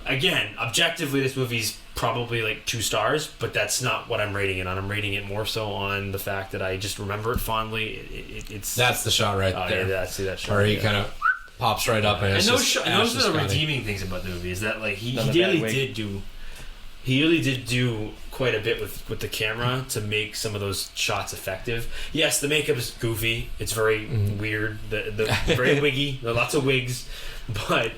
again, objectively, this movie's probably like 2 stars, but that's not what I'm rating it on. I'm rating it more so on the fact that I just remember it fondly. It's That's the shot right there. Yeah, see that shot. Where he yeah. kind of pops right up, and it's those just those Ash are the and Scotty. redeeming things about the movie is that like he None of that really wig. did do quite a bit with the camera to make some of those shots effective. Yes, the makeup is goofy. It's very weird. The very wiggy. There are lots of wigs, but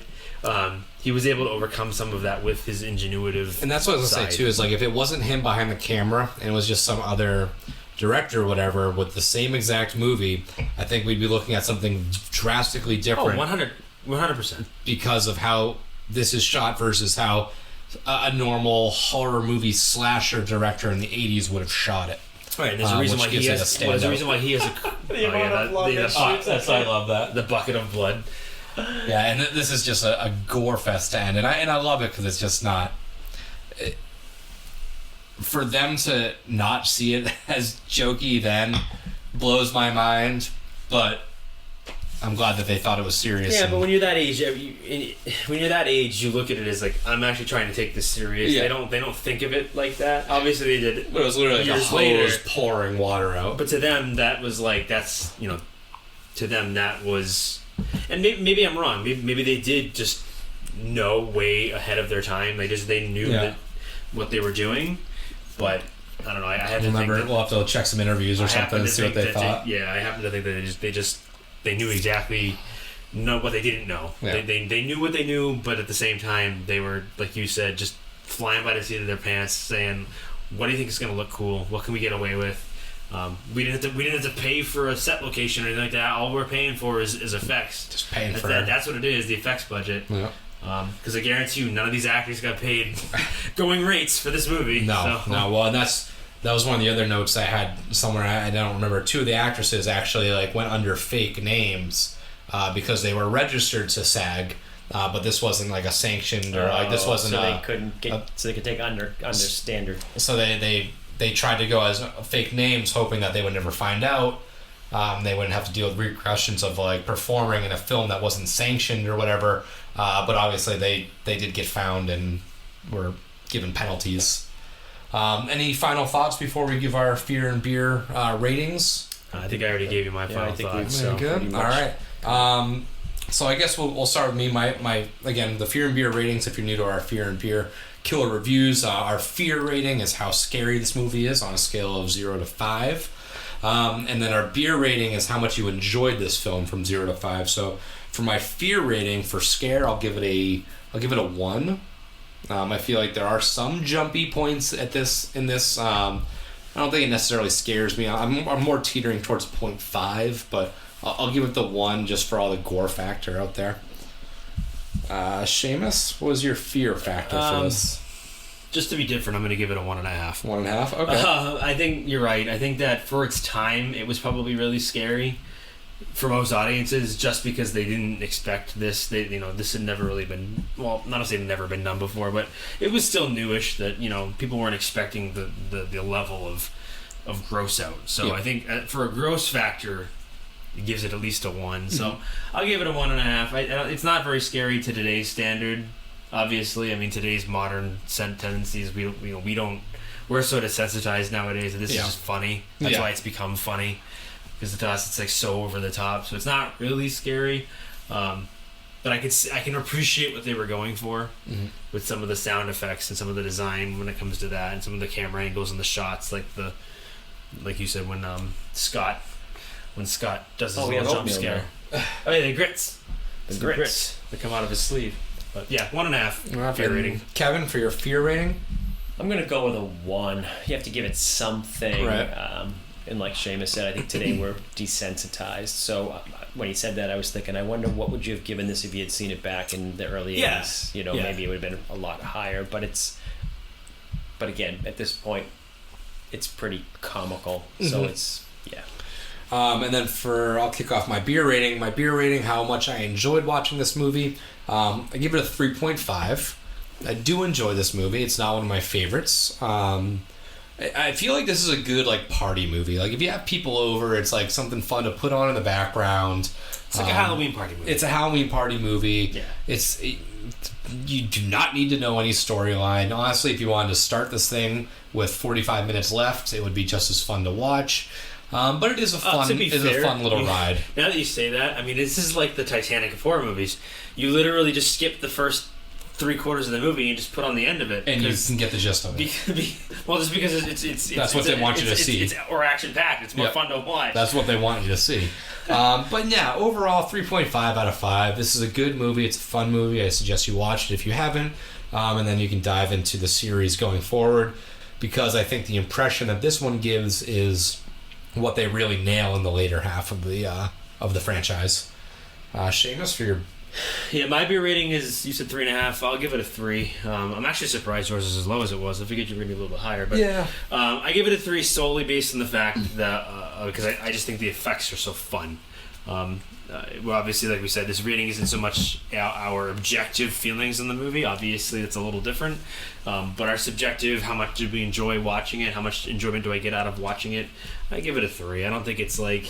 he was able to overcome some of that with his ingenuitive. And that's what I was gonna say too. Is like if it wasn't him behind the camera and it was just some other director or whatever with the same exact movie, I think we'd be looking at something drastically different. 100%. Because of how this is shot versus how a normal horror movie slasher director in the 80s would have shot it. Right, and there's a reason which why he gives it a has. Well, there's a standout. reason why he has I love that. the bucket of blood. Yeah, and this is just a gore fest to end, and I love it because it's just not. for them to not see it as jokey then blows my mind, but I'm glad that they thought it was serious. Yeah, but when you're that age, you look at it as like, I'm actually trying to take this serious. Yeah. They don't think of it like that. Obviously, they did. But it was literally like a years hose later pouring water out. But to them, that was like, to them that was, and maybe I'm wrong. Maybe they did just know way ahead of their time. They knew that what they were doing. But I don't know. I had to remember. think that, We'll have to check some interviews or something and see what they thought. I happen to think that they knew exactly what they didn't know. Yeah. They knew what they knew, but at the same time, they were, like you said, just flying by the seat of their pants, saying, "What do you think is going to look cool? What can we get away with?" We didn't have to pay for a set location or anything like that. All we're paying for is effects. Just paying for that's what it is, the effects budget. Yeah. Because I guarantee you, none of these actors got paid going rates for this movie. No. Well, and that was one of the other notes I had somewhere. I don't remember. Two of the actresses actually went under fake names because they were registered to SAG, but this wasn't like a sanctioned or this wasn't. So they couldn't get. So they could take under standard. So they tried to go as fake names, hoping that they would never find out. They wouldn't have to deal with repercussions of performing in a film that wasn't sanctioned or whatever. But obviously they did get found and were given penalties. Any final thoughts before we give our Fear and Beer ratings? I think I already gave you my final thoughts. So. Good. All right. So I guess we'll start with me. My again, the Fear and Beer ratings. If you're new to our Fear and Beer Killer Reviews, our fear rating is how scary this movie is on a scale of 0 to 5. And then our beer rating is how much you enjoyed this film from 0 to 5. So for my fear rating for scare, I'll give it a 1. I feel like there are some jumpy points in this. I don't think it necessarily scares me. I'm more teetering towards 0.5, but I'll give it the 1 just for all the gore factor out there. Shamus, what was your fear factor for this? Just to be different, I'm going to give it a 1.5. 1.5? Okay. I think you're right. I think that for its time, it was probably really scary for most audiences, just because they didn't expect this. This had never really been, well, not to say never been done before, but it was still newish that, people weren't expecting the level of gross out. So yeah. I think for a gross factor, it gives it at least a 1. So I'll give it a 1.5. It's not very scary to today's standard. Obviously, I mean, today's modern tendencies, we're sort of sensitized nowadays that this is just funny. That's why it's become funny, because to us it's so over the top. So it's not really scary, but I can appreciate what they were going for with some of the sound effects and some of the design when it comes to that, and some of the camera angles and the shots, like you said when Scott does his little jump scare. Oh yeah, the grits that come out of his sleeve. But yeah, 1.5 fear rating. Kevin, for your fear rating? I'm going to go with a 1. You have to give it something. Right. And like Shamus said, I think today we're desensitized. So when he said that, I was thinking, I wonder what would you have given this if you had seen it back in the early 80s? Maybe it would have been a lot higher. But again, at this point, it's pretty comical. So it's, yeah. And then I'll kick off my beer rating. My beer rating, how much I enjoyed watching this movie. I give it a 3.5. I do enjoy this movie. It's not one of my favorites. I feel like this is a good party movie. Like if you have people over, it's like something fun to put on in the background. It's like a Halloween party movie. It's a Halloween party movie. Yeah. You do not need to know any storyline. Honestly, if you wanted to start this thing with 45 minutes left, it would be just as fun to watch. But it is a fun little ride. Now that you say that, I mean, this is like the Titanic of horror movies. You literally just skip the first 3/4 of the movie and just put on the end of it, and you can get the gist of it. Just because it's that's what they want you to see. Or action packed. It's more fun to watch. That's what they want you to see. But yeah, overall 3.5 out of 5. This is a good movie. It's a fun movie. I suggest you watch it if you haven't, and then you can dive into the series going forward, because I think the impression that this one gives is what they really nail in the later half of the franchise. Shamus, for your... Yeah, my beer rating is, you said 3.5. I'll give it a 3. I'm actually surprised yours is as low as it was. I figured you were going to be a little bit higher. But yeah. I give it a 3 solely based on the fact that because I just think the effects are so fun. Well, obviously, like we said, this reading isn't so much our objective feelings in the movie. Obviously, it's a little different. But our subjective, how much did we enjoy watching it? How much enjoyment do I get out of watching it? I give it a 3. I don't think it's like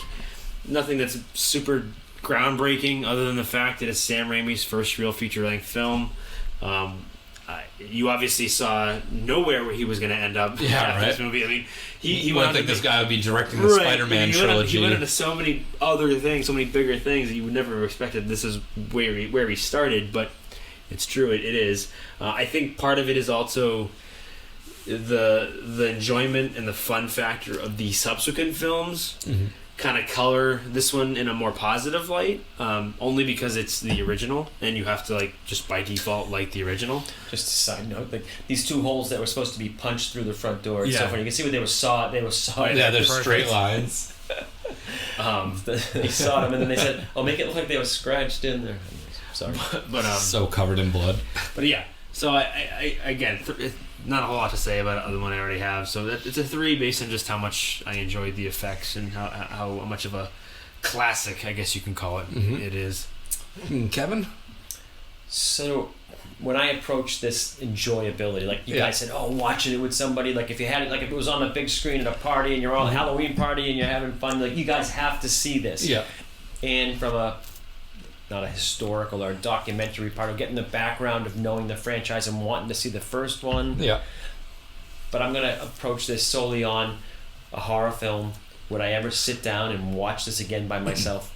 nothing that's super groundbreaking, other than the fact that it's Sam Raimi's first real feature-length film. You obviously saw nowhere where he was going to end up after this movie. I mean, he wouldn't think this guy would be directing the Spider-Man trilogy. He went into so many other things, so many bigger things that you would never have expected. This is where he started, but it's true. It is. I think part of it is also the enjoyment and the fun factor of the subsequent films. Mm-hmm. Kind of color this one in a more positive light, only because it's the original, and you have to like just by default like the original. Just a side note, like these 2 holes that were supposed to be punched through the front door. It's so funny. You can see where they were sawed. Yeah, they're straight lines. They sawed them, and then they said, "Oh, make it look like they were scratched in there." Sorry, but so covered in blood. But yeah, so I again. Not a whole lot to say about it other than what I already have. So it's a 3 based on just how much I enjoyed the effects and how much of a classic, I guess you can call it, it is. Kevin? So when I approach this enjoyability, like you guys said, watching it with somebody, like if you had it, like if it was on a big screen at a party and you're on a Halloween party and you're having fun, like you guys have to see this. Yeah. And from not a historical or a documentary part of getting the background of knowing the franchise and wanting to see the first one. Yeah. But I'm going to approach this solely on a horror film. Would I ever sit down and watch this again by myself?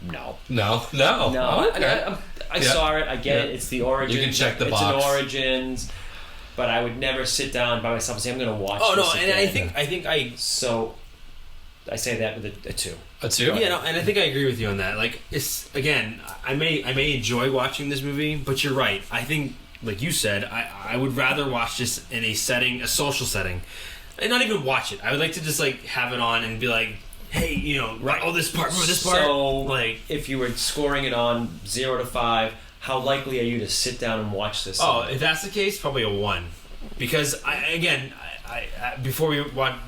No. Okay. I saw it. I get it. It's the origins. You can check the box. box. It's an origins. But I would never sit down by myself and say, I'm going to watch this again. So I say that with a 2. A 2? Yeah, no, and I think I agree with you on that. Like, it's again, I may enjoy watching this movie, but you're right. I think, like you said, I would rather watch this in a social setting, and not even watch it. I would like to just like have it on and be like, hey, this part, remember this part. So, like, if you were scoring it on 0 to 5, how likely are you to sit down and watch this? If that's the case, probably a 1, because I before we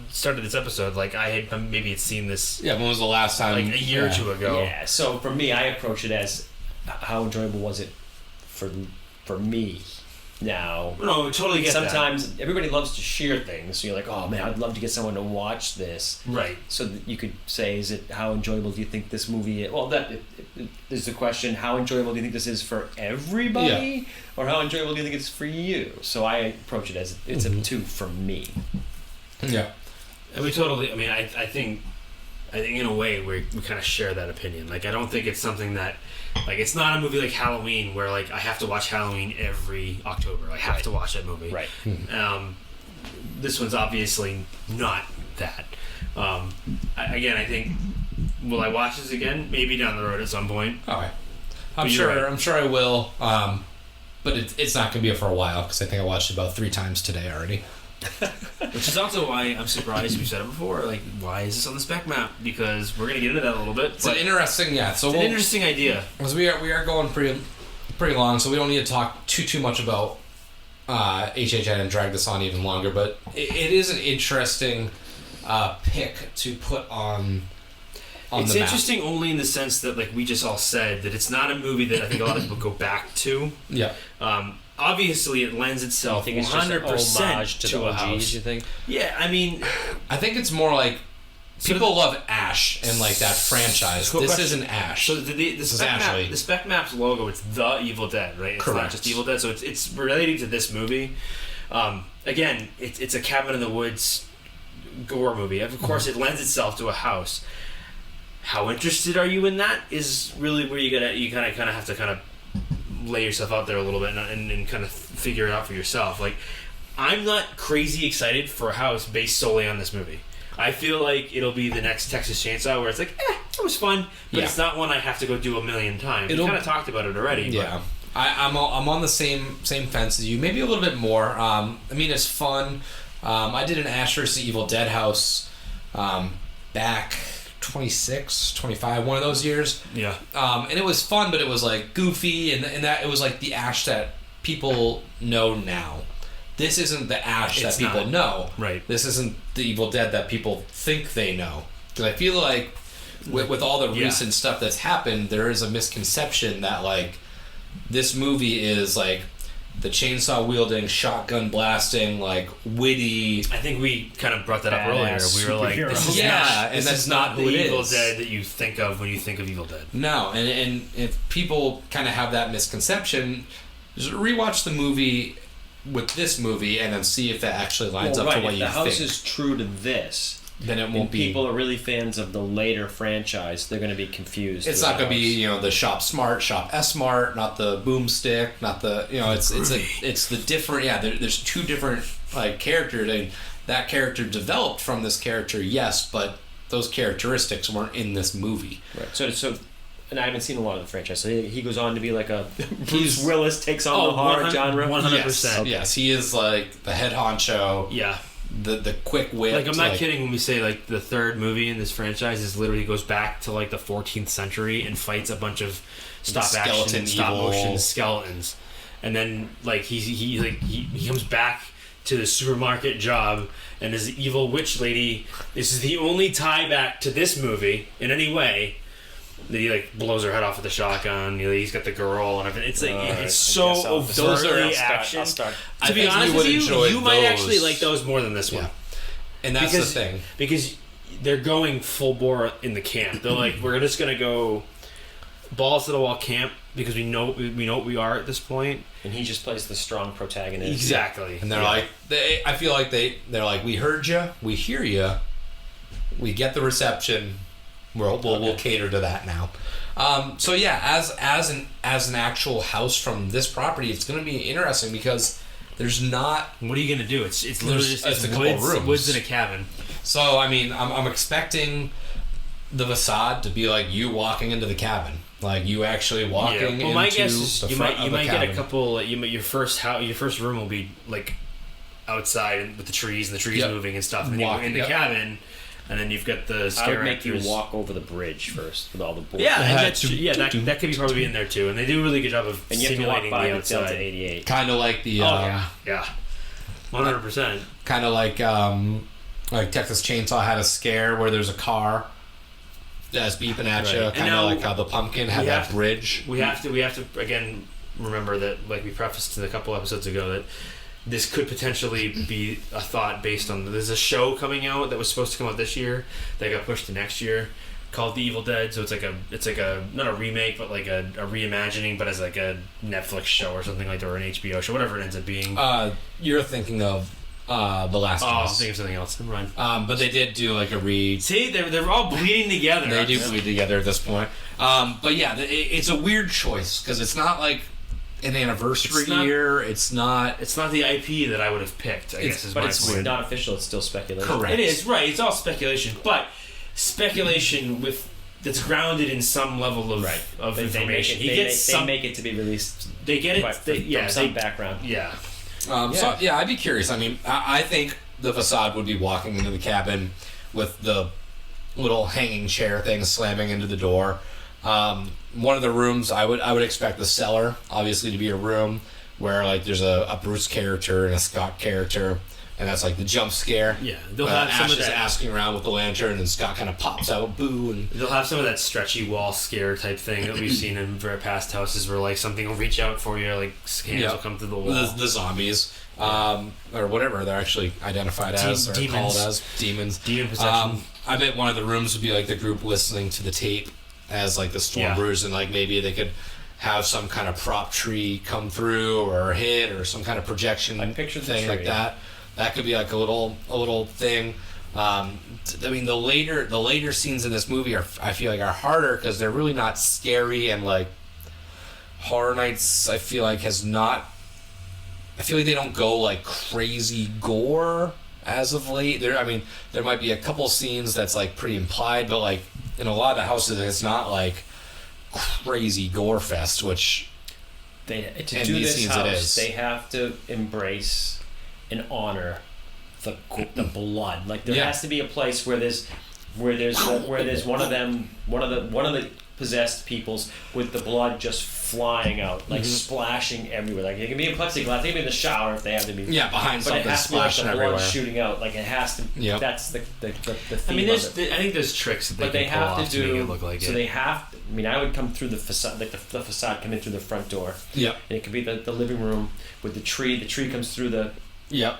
started this episode, like I had maybe seen this. Yeah, when was the last time? Like a year or 2 ago. Yeah. So for me, I approach it as how enjoyable was it for me. Now, no, totally get sometimes everybody loves to share things. So you're like, oh man, I'd love to get someone to watch this. Right. So that you could say, is it how enjoyable do you think this movie is? Well, that is the question. How enjoyable do you think this is for everybody, or how enjoyable do you think it's for you? So I approach it as it's a 2 for me. Yeah. And we totally. I mean, I think in a way we kind of share that opinion. Like, I don't think it's something that. Like, it's not a movie like Halloween where, like, I have to watch Halloween every October. I have to watch that movie. Right. This one's obviously not that. I think, will I watch this again? Maybe down the road at some point. All right. I'm sure I will. But it's not going to be for a while, because I think I watched it about 3 times today already. Which is also why I'm surprised, we've said it before, like, why is this on the spec map? Because we're going to get into that a little bit. It's an interesting, so it's an interesting idea. Because we are going pretty long, so we don't need to talk too much about HHN and drag this on even longer, but it is an interesting pick to put on it's the map. Interesting only in the sense that, like we just all said, that it's not a movie that I think a lot of people go back to. Yeah. Obviously, it lends itself 100% to a house. You think? Yeah, I mean, I think it's more like people love Ash and like that franchise. This isn't Ash. So the spec map's logo, it's The Evil Dead, right? It's Correct. Not just Evil Dead. So it's relating to this movie. Again, it's a cabin in the woods gore movie. Of course, it lends itself to a house. How interested are you in that? Is really where you kind of have to kind of lay yourself out there a little bit and kind of figure it out for yourself. Like, I'm not crazy excited for a house based solely on this movie. I feel like it'll be the next Texas Chainsaw where it's like, it was fun, but it's not one I have to go do a million times. We kind of talked about it already. Yeah. I'm on the same fence as you, maybe a little bit more. I mean, it's fun. I did an Ash vs. Evil Dead house back 26, 25, one of those years. Yeah. And it was fun, but it was like goofy, and that it was like the Ash that people know now. This isn't the Ash that people know. Right. This isn't the Evil Dead that people think they know. Because I feel like with all the recent stuff that's happened, there is a misconception that like this movie is like the chainsaw wielding, shotgun blasting, like witty. I think we kind of brought that up earlier. Badass We were like, this is not the who it Evil is. Dead that you think of when you think of Evil Dead. No, and if people kind of have that misconception, just rewatch the movie with this movie and then see if that actually lines up to what you the house think. is true to this, Then it and won't be. people are really fans of the later franchise, they're going to be confused. It's with not going to the be house. the Shop Smart, Shop S Smart, not the Boomstick, not the it's the different. Yeah, there's two different like characters, and that character developed from this character, yes, but those characteristics weren't in this movie. Right. So, and I haven't seen a lot of the franchise. So he goes on to be like a Bruce Willis takes on the horror genre. 100%. Yes, he is like the head honcho. Yeah. The quick wit. Like, I'm not kidding when we say, like, the third movie in this franchise is literally goes back to, like, the 14th century and fights a bunch of stop-action, stop-motion skeletons. And then, like, he comes back to the supermarket job, and his evil witch lady, this is the only tie back to this movie in any way, that he, like, blows her head off with a shotgun. He's got the girl and everything. It's, like, it's so overtly action. To be honest with you might actually like those more than this one. Yeah. And that's the thing. Because they're going full bore in the camp. They're like, we're just going to go balls to the wall camp because we know what we are at this point. And he just plays the strong protagonist. Exactly. And they're like, I feel like they're like, we heard you, we hear you, we get the reception. We'll cater to that now. So yeah, as an actual house from this property, it's going to be interesting because there's not. What are you going to do? It's literally just a couple rooms. Woods in a cabin. So I mean, I'm expecting the facade to be like you walking into the cabin, like you actually walking. Well, my guess is the you front might get cabin. a couple. Your first room will be like outside with the trees and the trees moving and stuff, and then you're in the cabin. And then you've got the scare I would make actors. you walk over the bridge first with all the boards. Yeah, and that could be probably in there too. And they do a really good job of And you have to walk simulating by the the outside. Delta 88. Kind of like the. yeah, 100%. Kind of like Texas Chainsaw had a scare where there's a car that's beeping at you. Right. Kind of like how the pumpkin had that bridge. We have to again remember that, like we prefaced a couple episodes ago, that this could potentially be a thought based on. There's a show coming out that was supposed to come out this year that got pushed to next year, called The Evil Dead. So it's like a not a remake, but like a reimagining, but as like a Netflix show or something like that, or an HBO show, whatever it ends up being. You're thinking of The Last of I'm Us. thinking of something else. Never mind. But they did do like a read. See, they're all bleeding together. They do bleed together at this point. But yeah, it's a weird choice because it's not like an anniversary year. It's not the IP that I would have picked. I guess is But my it's point. not official. It's still speculation. Correct. It is right. It's all speculation, but speculation that's grounded in some level of information. They make it to be released. They get it. From some background. Yeah. So yeah, I'd be curious. I mean, I think the facade would be walking into the cabin with the little hanging chair thing slamming into the door. One of the rooms, I would expect the cellar, obviously, to be a room where like there's a Bruce character and a Scott character, and that's like the jump scare. Yeah, they'll have some Ash of is that. asking around with the lantern, and Scott kind of pops out, boo, and They'll have some of that stretchy wall scare type thing that we've seen in very past houses, where like something will reach out for you, like hands will come through the wall. the zombies, or whatever they're actually identified as or demons. called as, demons. Demon possession. I bet one of the rooms would be like the group listening to the tape as like the storm brews, and like maybe they could have some kind of prop tree come through or hit or some kind of projection I pictured the thing tree. like that. That could be like a little thing. I mean, the later scenes in this movie I feel like are harder because they're really not scary, and like Horror Nights I feel like they don't go like crazy gore as of late. There might be a couple scenes that's like pretty implied, but like in a lot of the houses it's not like crazy gore fest, which To in do these this scenes house, it is. they have to embrace and honor the blood. Like there has to be a place where there's one of the possessed peoples with the blood just flying out, like splashing everywhere. Like it can be in plexiglass, it can be in the shower if they have to be. Yeah, behind but it something has to be like splashing the blood everywhere. shooting out. Like it has to. Yep. That's the theme. I mean, of it. I think there's tricks that they But can they pull have off to do. make it look like so it. they have. I mean, I would come through the facade, like the facade, come in through the front door. Yep. And it could be the living room with the tree. The tree comes through the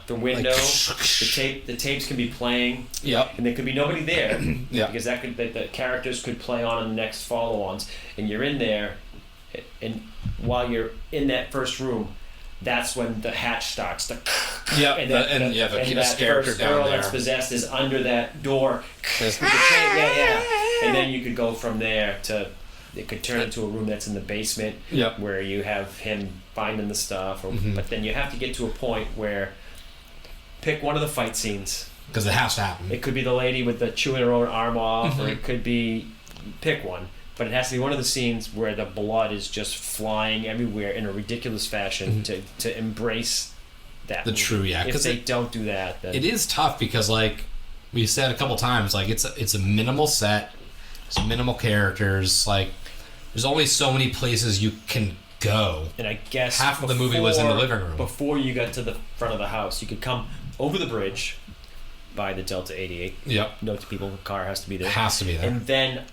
window. Like, The tapes can be playing. Yep. And there could be nobody there. Yeah. Because the characters could play on in the next follow-ons, and you're in there, and while you're in that first room, that's when the hatch starts to. Yeah. And You have a that character first down girl there. that's possessed is under that door. There's- And then you could go from there to. It could turn into a room that's in the basement, Yep. where you have him finding the stuff. Mm-hmm. But then you have to get to a point where. Pick one of the fight scenes. Because it has to happen. It could be the lady with the chewing her own arm off, Mm-hmm. or it could be. Pick one. But it has to be one of the scenes where the blood is just flying everywhere in a ridiculous fashion to embrace that. The movie. true, yeah, If 'cause they don't do that, then It is tough because, like we said a couple times, like it's a minimal set, it's minimal characters. Like there's only so many places you can go. And I guess Half of the movie was in the living room. Before you got to the front of the house, you could come over the bridge by the Delta 88. Yep, Note to people, the car has to be it there. has to be there. And then,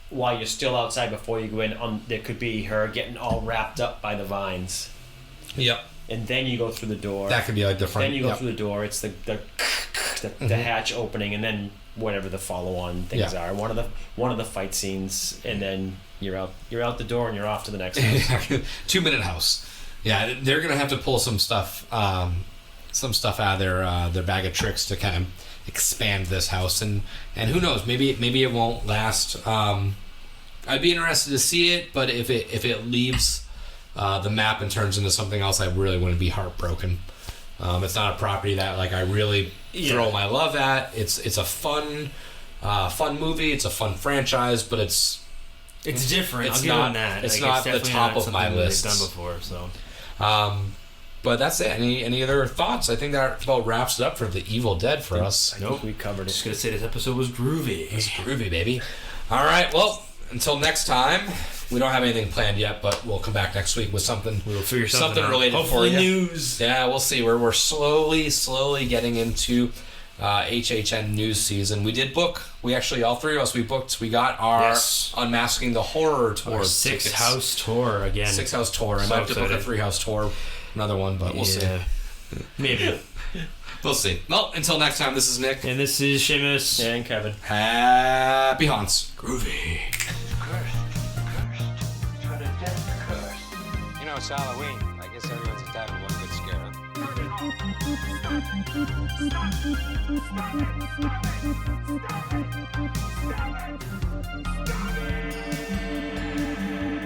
while you're still outside, before you go in, there could be her getting all wrapped up by the vines. Yep, And then you go through the door. that could be like the front. Then you go yep. through the door. It's the hatch opening, and then whatever the follow-on things Yeah. are. One of the fight scenes, and then you're out the door, and you're off to the next house. 2-minute house. Yeah, they're gonna have to pull some stuff out of their bag of tricks to kind of expand this house, and who knows, maybe it won't last. I'd be interested to see it, but if it leaves the map and turns into something else, I really wouldn't be heartbroken. It's not a property that like I really throw my love at. It's a fun movie. It's a fun franchise, but it's different. it's I'll give not- them that. it's Like, not the definitely top not of my something that list. They've done before, so. But that's it. Any other thoughts? I think that about wraps it up for the Evil Dead for us. I think we covered Just it. gonna say this episode was groovy. It's groovy, baby. All right. Well, until next time, we don't have anything planned yet, but we'll come back next week with something. We'll figure something out. related Hopefully for you. news. Yeah, we'll see. We're slowly getting into HHN news season. We did book. We actually, all three of us, we booked. We got our Yes. Unmasking the Horror tour. Our six tickets. house tour again. 6 house tour. I So might have to book a excited. 3 house tour. Another one, but we'll see. Maybe. We'll see. Well, until next time, this is Nick. And this is Shamus. And Kevin. Happy haunts. Groovy. For the death curse. You know, it's Halloween. I guess everyone's entitled to one good scare.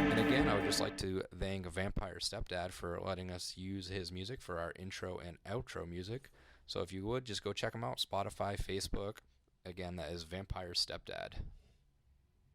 And again, I would just like to thank Vampire Stepdad for letting us use his music for our intro and outro music. So if you would, just go check him out. Spotify, Facebook. Again, that is Vampire Stepdad.